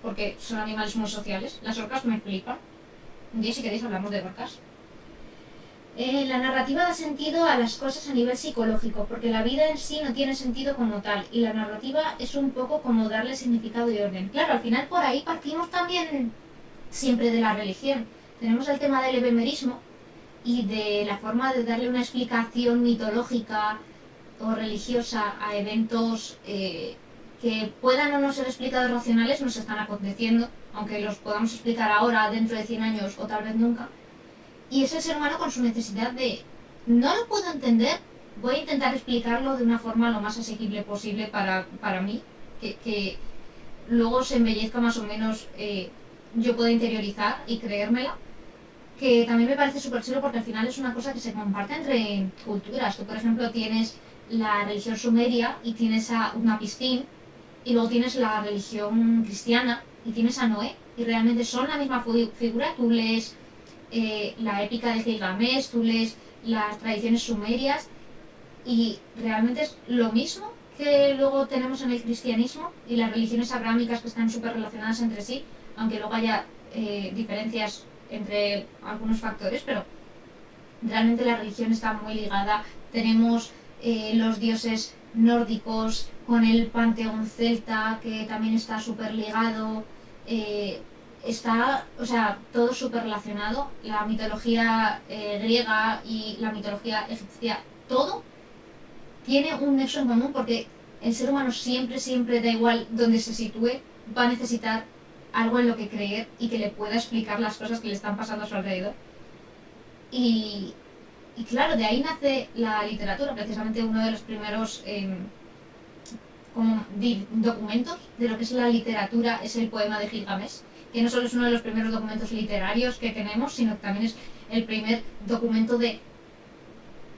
porque son animales muy sociales. Las orcas me flipan. Un día, si queréis, hablamos de orcas. La narrativa da sentido a las cosas a nivel psicológico, porque la vida en sí no tiene sentido como tal, y la narrativa es un poco como darle significado y orden. Claro, al final por ahí partimos también siempre de la religión. Tenemos el tema del ebemerismo y de la forma de darle una explicación mitológica o religiosa a eventos que puedan o no ser explicados racionales, nos están aconteciendo, aunque los podamos explicar ahora, dentro de 100 años o tal vez nunca. Y es el ser humano con su necesidad de, no lo puedo entender, voy a intentar explicarlo de una forma lo más asequible posible para mí, que luego se embellezca más o menos, yo puedo interiorizar y creérmela, que también me parece súper chulo porque al final es una cosa que se comparte entre culturas. Tú, por ejemplo, tienes la religión sumeria y tienes a Utnapishtim, y luego tienes la religión cristiana y tienes a Noé, y realmente son la misma figura. Tú lees la épica de Gilgamesh, tú lees las tradiciones sumerias, y realmente es lo mismo que luego tenemos en el cristianismo y las religiones abrámicas, que están súper relacionadas entre sí, aunque luego haya diferencias entre algunos factores, pero realmente la religión está muy ligada. Tenemos los dioses nórdicos con el panteón celta, que también está súper ligado. Está, o sea, todo súper relacionado. La mitología griega y la mitología egipcia, todo tiene un nexo en común, porque el ser humano siempre, siempre, da igual donde se sitúe, va a necesitar algo en lo que creer y que le pueda explicar las cosas que le están pasando a su alrededor. Y claro, de ahí nace la literatura, precisamente uno de los primeros como documentos de lo que es la literatura es el poema de Gilgamesh, que no solo es uno de los primeros documentos literarios que tenemos, sino que también es el primer documento de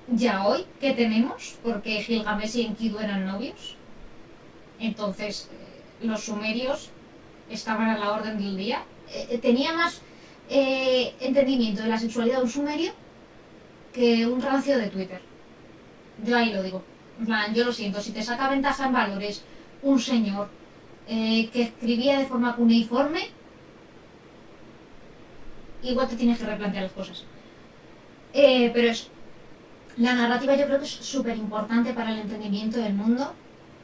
yaoi que tenemos, porque Gilgamesh y Enkidu eran novios. Entonces, los sumerios estaban a la orden del día. Tenía más entendimiento de la sexualidad de un sumerio que un rancio de Twitter. Yo ahí lo digo. En plan, yo lo siento, si te saca ventaja en valores un señor que escribía de forma cuneiforme, igual te tienes que replantear las cosas. Pero es, la narrativa yo creo que es súper importante para el entendimiento del mundo.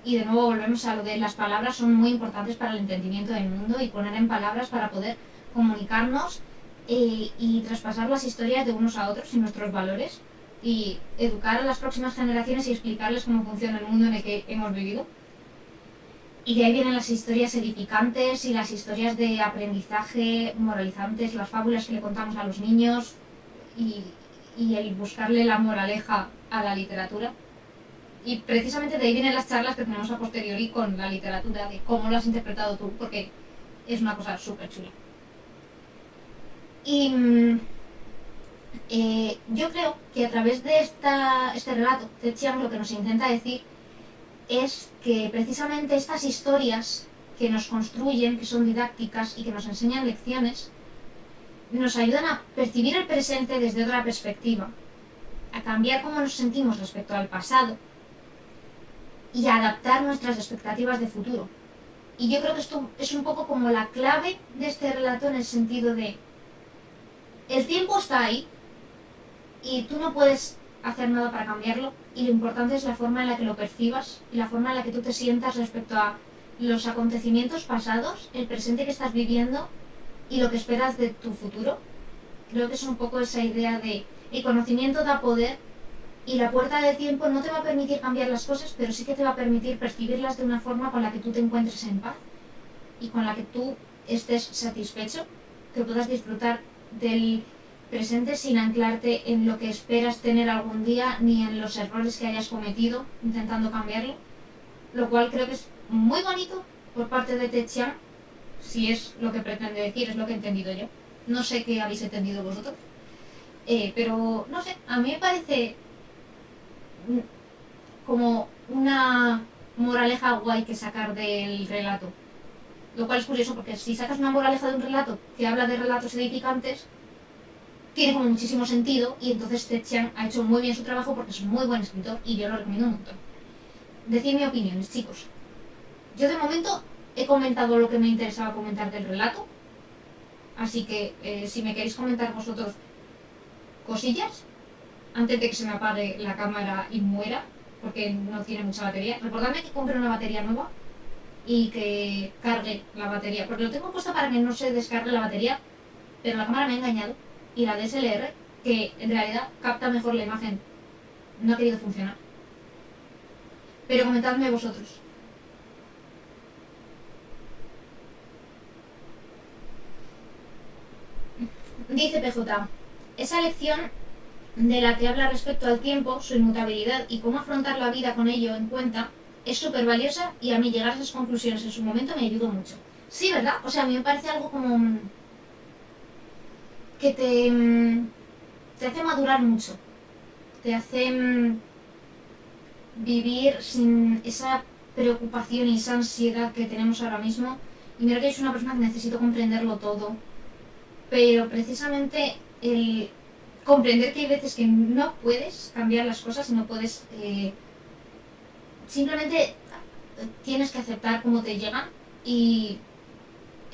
Y de nuevo volvemos a lo de las palabras, son muy importantes para el entendimiento del mundo, y poner en palabras para poder comunicarnos y traspasar las historias de unos a otros y nuestros valores, y educar a las próximas generaciones y explicarles cómo funciona el mundo en el que hemos vivido. Y de ahí vienen las historias edificantes y las historias de aprendizaje moralizantes, las fábulas que le contamos a los niños, y el buscarle la moraleja a la literatura. Y precisamente de ahí vienen las charlas que tenemos a posteriori con la literatura, de cómo lo has interpretado tú, porque es una cosa súper chula. Y Yo creo que a través de este relato, Ted Chiang lo que nos intenta decir es que precisamente estas historias que nos construyen, que son didácticas y que nos enseñan lecciones, nos ayudan a percibir el presente desde otra perspectiva, a cambiar cómo nos sentimos respecto al pasado y a adaptar nuestras expectativas de futuro. Y yo creo que esto es un poco como la clave de este relato, en el sentido de el tiempo está ahí y tú no puedes hacer nada para cambiarlo, y lo importante es la forma en la que lo percibas y la forma en la que tú te sientas respecto a los acontecimientos pasados, el presente que estás viviendo y lo que esperas de tu futuro. Creo que es un poco esa idea de el conocimiento da poder, y la puerta del tiempo no te va a permitir cambiar las cosas, pero sí que te va a permitir percibirlas de una forma con la que tú te encuentres en paz y con la que tú estés satisfecho, que puedas disfrutar del presente sin anclarte en lo que esperas tener algún día ni en los errores que hayas cometido intentando cambiarlo, lo cual creo que es muy bonito por parte de Ted Chiang, si es lo que pretende decir, es lo que he entendido yo. No sé qué habéis entendido vosotros, pero no sé, a mí me parece como una moraleja guay que sacar del relato. Lo cual es curioso, porque si sacas una moraleja de un relato que habla de relatos edificantes, tiene como muchísimo sentido, y entonces Ted Chiang ha hecho muy bien su trabajo porque es un muy buen escritor y yo lo recomiendo un montón. Decidme opiniones, chicos. Yo de momento he comentado lo que me interesaba comentar del relato, así que si me queréis comentar vosotros cosillas, antes de que se me apague la cámara y muera, porque no tiene mucha batería. Recordadme que compre una batería nueva y que cargue la batería, porque lo tengo puesto para que no se descargue la batería, pero la cámara me ha engañado, y la DSLR, que en realidad capta mejor la imagen, no ha querido funcionar. Pero comentadme vosotros. Dice PJ, esa lección de la que habla respecto al tiempo, su inmutabilidad y cómo afrontar la vida con ello en cuenta, es súper valiosa, y a mí llegar a esas conclusiones en su momento me ayudó mucho. Sí, ¿verdad? O sea, a mí me parece algo como que te hace madurar mucho, te hace vivir sin esa preocupación y esa ansiedad que tenemos ahora mismo. Y mira que yo soy una persona que necesito comprenderlo todo, pero precisamente el comprender que hay veces que no puedes cambiar las cosas y no puedes, simplemente tienes que aceptar cómo te llegan y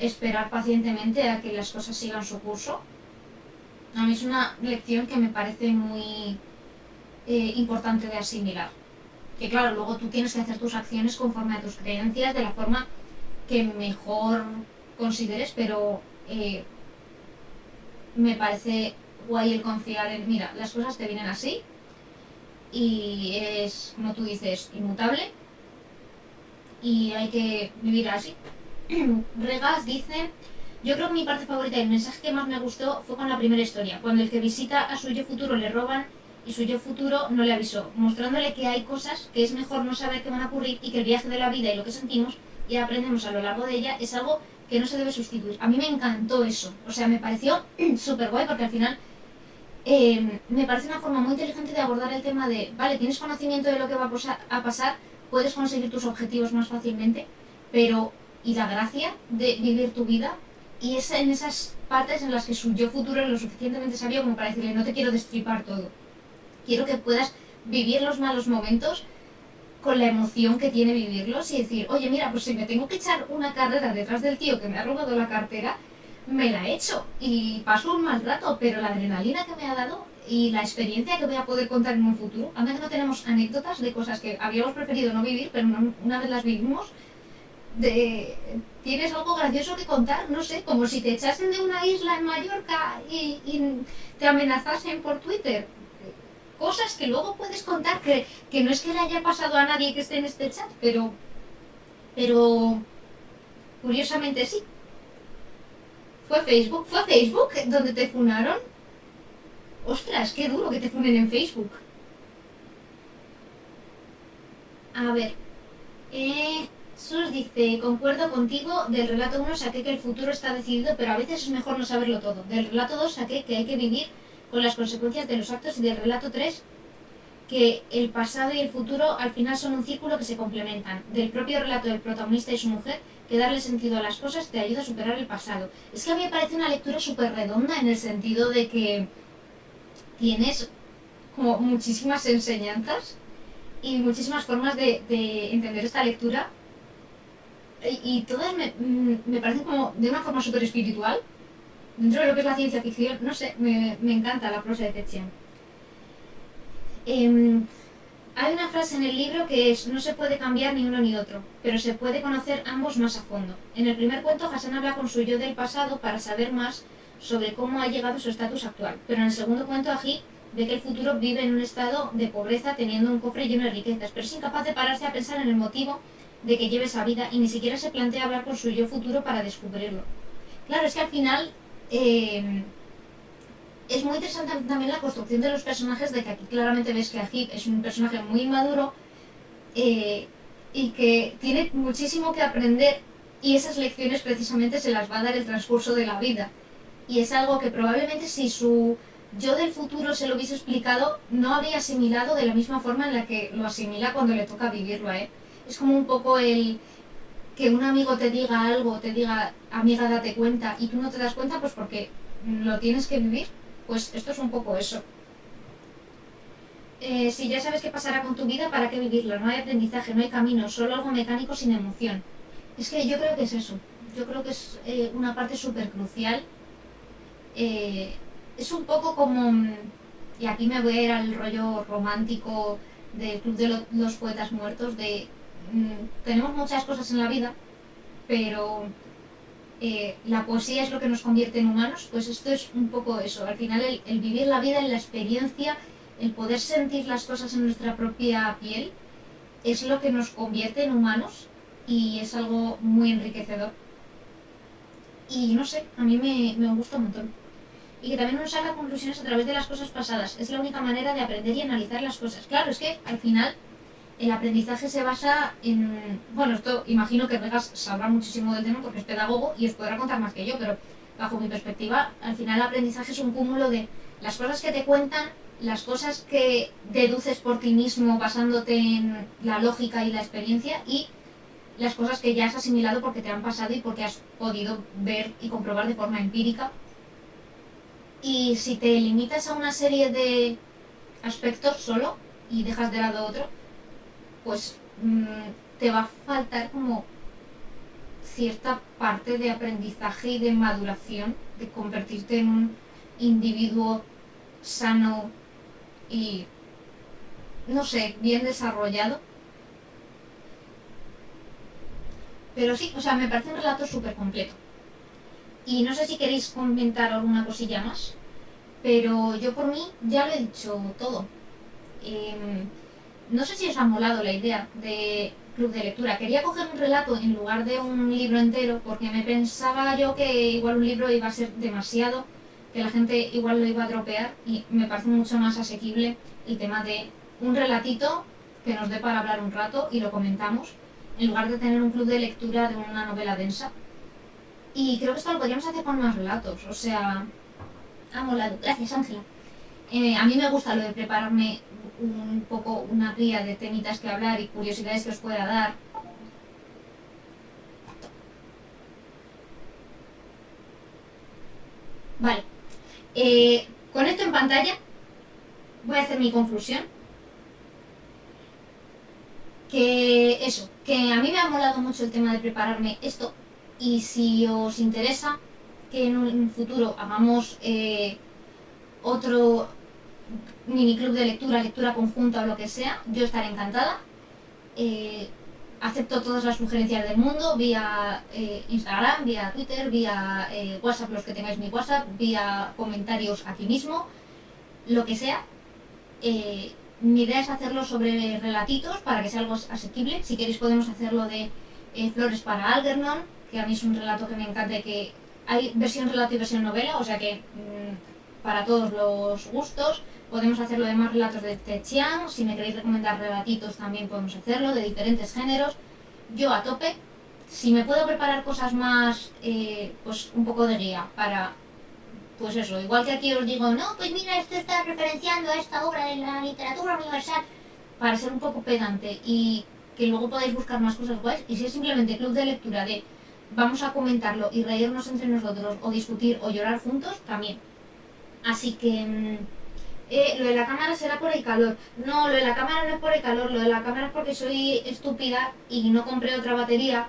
esperar pacientemente a que las cosas sigan su curso. A mí es una lección que me parece muy importante de asimilar. Que claro, luego tú tienes que hacer tus acciones conforme a tus creencias, de la forma que mejor consideres, pero me parece guay el confiar en, mira, las cosas te vienen así y es, como tú dices, inmutable y hay que vivir así. Regas dice, yo creo que mi parte favorita y el mensaje que más me gustó fue con la primera historia, cuando el que visita a su yo futuro le roban y su yo futuro no le avisó, mostrándole que hay cosas que es mejor no saber que van a ocurrir, y que el viaje de la vida y lo que sentimos y aprendemos a lo largo de ella es algo que no se debe sustituir. A mí me encantó eso, o sea, me pareció súper guay, porque al final me parece una forma muy inteligente de abordar el tema de, vale, tienes conocimiento de lo que va a pasar, puedes conseguir tus objetivos más fácilmente, pero y la gracia de vivir tu vida, y es en esas partes en las que su yo futuro es lo suficientemente sabio como para decirle, no te quiero destripar todo, quiero que puedas vivir los malos momentos con la emoción que tiene vivirlos, y decir, oye, mira, pues si me tengo que echar una carrera detrás del tío que me ha robado la cartera, me la he hecho y paso un mal rato, pero la adrenalina que me ha dado y la experiencia que voy a poder contar en un futuro, anda que no tenemos anécdotas de cosas que habíamos preferido no vivir, pero una vez las vivimos, de tienes algo gracioso que contar, no sé, como si te echasen de una isla en Mallorca y te amenazasen por Twitter. Cosas que luego puedes contar, que no es que le haya pasado a nadie que esté en este chat, pero curiosamente sí. ¿Fue Facebook donde te funaron? Ostras, qué duro que te funen en Facebook. A ver, Sus dice, concuerdo contigo, del relato 1 saqué que el futuro está decidido, pero a veces es mejor no saberlo todo. Del relato 2 saqué que hay que vivir con las consecuencias de los actos, y del relato 3, que el pasado y el futuro al final son un círculo que se complementan, del propio relato del protagonista y su mujer, que darle sentido a las cosas te ayuda a superar el pasado. Es que a mí me parece una lectura súper redonda en el sentido de que tienes como muchísimas enseñanzas y muchísimas formas de entender esta lectura, y todas me parecen como de una forma súper espiritual, dentro de lo que es la ciencia ficción. No sé, me encanta la prosa de Ted Chiang. Hay una frase en el libro que es: no se puede cambiar ni uno ni otro, pero se puede conocer ambos más a fondo. En el primer cuento, Hassan habla con su yo del pasado para saber más sobre cómo ha llegado a su estatus actual, pero en el segundo cuento, Aji ve que el futuro vive en un estado de pobreza, teniendo un cofre lleno de riquezas, pero es incapaz de pararse a pensar en el motivo de que lleve esa vida, y ni siquiera se plantea hablar con su yo futuro para descubrirlo. Claro, es que al final es muy interesante también la construcción de los personajes, de que aquí claramente ves que Ajib es un personaje muy inmaduro, y que tiene muchísimo que aprender, y esas lecciones precisamente se las va a dar el transcurso de la vida. Y es algo que probablemente, si su yo del futuro se lo hubiese explicado, no habría asimilado de la misma forma en la que lo asimila cuando le toca vivirlo a él. Es como un poco el que un amigo te diga algo, te diga: amiga, date cuenta, y tú no te das cuenta, pues porque lo tienes que vivir. Pues esto es un poco eso. Si ya sabes qué pasará con tu vida, ¿para qué vivirla? No hay aprendizaje, no hay camino, solo algo mecánico sin emoción. Es que yo creo que es eso. Yo creo que es una parte súper crucial. Es un poco como... Y aquí me voy a ir al rollo romántico del Club de los Poetas Muertos, de... tenemos muchas cosas en la vida, pero la poesía es lo que nos convierte en humanos. Pues esto es un poco eso. Al final el vivir la vida en la experiencia, el poder sentir las cosas en nuestra propia piel, es lo que nos convierte en humanos, y es algo muy enriquecedor. Y no sé, a mí me gusta un montón. Y que también uno saca conclusiones a través de las cosas pasadas. Es la única manera de aprender y analizar las cosas. Claro, es que al final el aprendizaje se basa en... Bueno, esto imagino que Regas sabrá muchísimo del tema porque es pedagogo y os podrá contar más que yo, pero bajo mi perspectiva, al final el aprendizaje es un cúmulo de las cosas que te cuentan, las cosas que deduces por ti mismo basándote en la lógica y la experiencia, y las cosas que ya has asimilado porque te han pasado y porque has podido ver y comprobar de forma empírica. Y si te limitas a una serie de aspectos solo y dejas de lado otro, pues te va a faltar como cierta parte de aprendizaje y de maduración, de convertirte en un individuo sano y, no sé, bien desarrollado. Pero sí, o sea, me parece un relato súper completo. Y no sé si queréis comentar alguna cosilla más, pero yo por mí ya lo he dicho todo. No sé si os ha molado la idea de club de lectura. Quería coger un relato en lugar de un libro entero, porque me pensaba yo que igual un libro iba a ser demasiado, que la gente igual lo iba a dropear, y me parece mucho más asequible el tema de un relatito que nos dé para hablar un rato y lo comentamos, en lugar de tener un club de lectura de una novela densa. Y creo que esto lo podríamos hacer con más relatos, o sea, ha molado. Gracias, Ángela. A mí me gusta lo de prepararme un poco una guía de temitas que hablar y curiosidades que os pueda dar. Vale. Con esto en pantalla voy a hacer mi conclusión. Que eso, que a mí me ha molado mucho el tema de prepararme esto, y si os interesa que en un futuro hagamos otro mini club de lectura, lectura conjunta o lo que sea, yo estaré encantada. Acepto todas las sugerencias del mundo, vía Instagram, vía Twitter, vía WhatsApp, los que tengáis mi WhatsApp, vía comentarios aquí mismo, lo que sea. Mi idea es hacerlo sobre relatitos para que sea algo asequible. Si queréis podemos hacerlo de Flores para Algernon, que a mí es un relato que me encanta, y que hay versión relato y versión novela, o sea que para todos los gustos. Podemos hacerlo de más relatos de Ted Chiang. Si me queréis recomendar relatitos también podemos hacerlo, de diferentes géneros. Yo a tope. Si me puedo preparar cosas más, pues un poco de guía para pues eso, igual que aquí os digo, no, pues mira, esto está referenciando a esta obra de la literatura universal, para ser un poco pedante y que luego podáis buscar más cosas guays, y si es simplemente club de lectura de vamos a comentarlo y reírnos entre nosotros, o discutir o llorar juntos, también. Así que lo de la cámara será por el calor. No, lo de la cámara no es por el calor, lo de la cámara es porque soy estúpida y no compré otra batería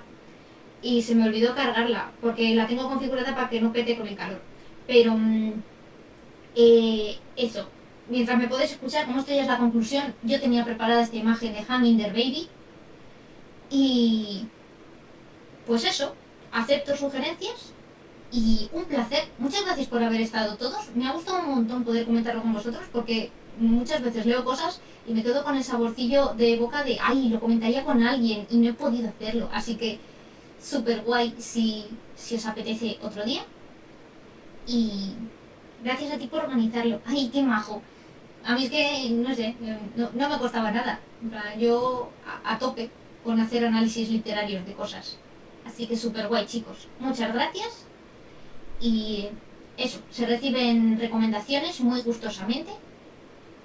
y se me olvidó cargarla, porque la tengo configurada para que no pete con el calor. Pero eso, mientras me podéis escuchar, como esto ya es la conclusión, yo tenía preparada esta imagen de Hang in There Baby y pues eso, acepto sugerencias y un placer. Muchas gracias por haber estado todos. Me ha gustado un montón poder comentarlo con vosotros porque muchas veces leo cosas y me quedo con el saborcillo de boca de ay, lo comentaría con alguien y no he podido hacerlo. Así que súper guay si os apetece otro día. Y gracias a ti por organizarlo. Ay, qué majo. A mí es que, no sé, no me costaba nada. Yo a tope con hacer análisis literarios de cosas. Así que súper guay, chicos. Muchas gracias. Y eso, se reciben recomendaciones muy gustosamente.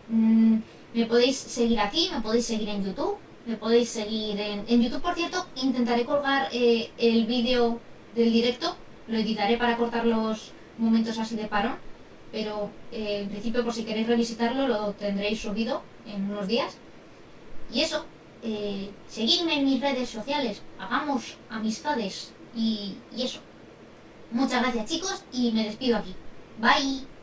Me podéis seguir aquí, me podéis seguir en YouTube, me podéis seguir en YouTube, por cierto, intentaré colgar el vídeo del directo, lo editaré para cortar los momentos así de parón, pero en principio por si queréis revisitarlo lo tendréis subido en unos días. Y eso, seguidme en mis redes sociales, hagamos amistades y eso. Muchas gracias chicos y me despido aquí. Bye.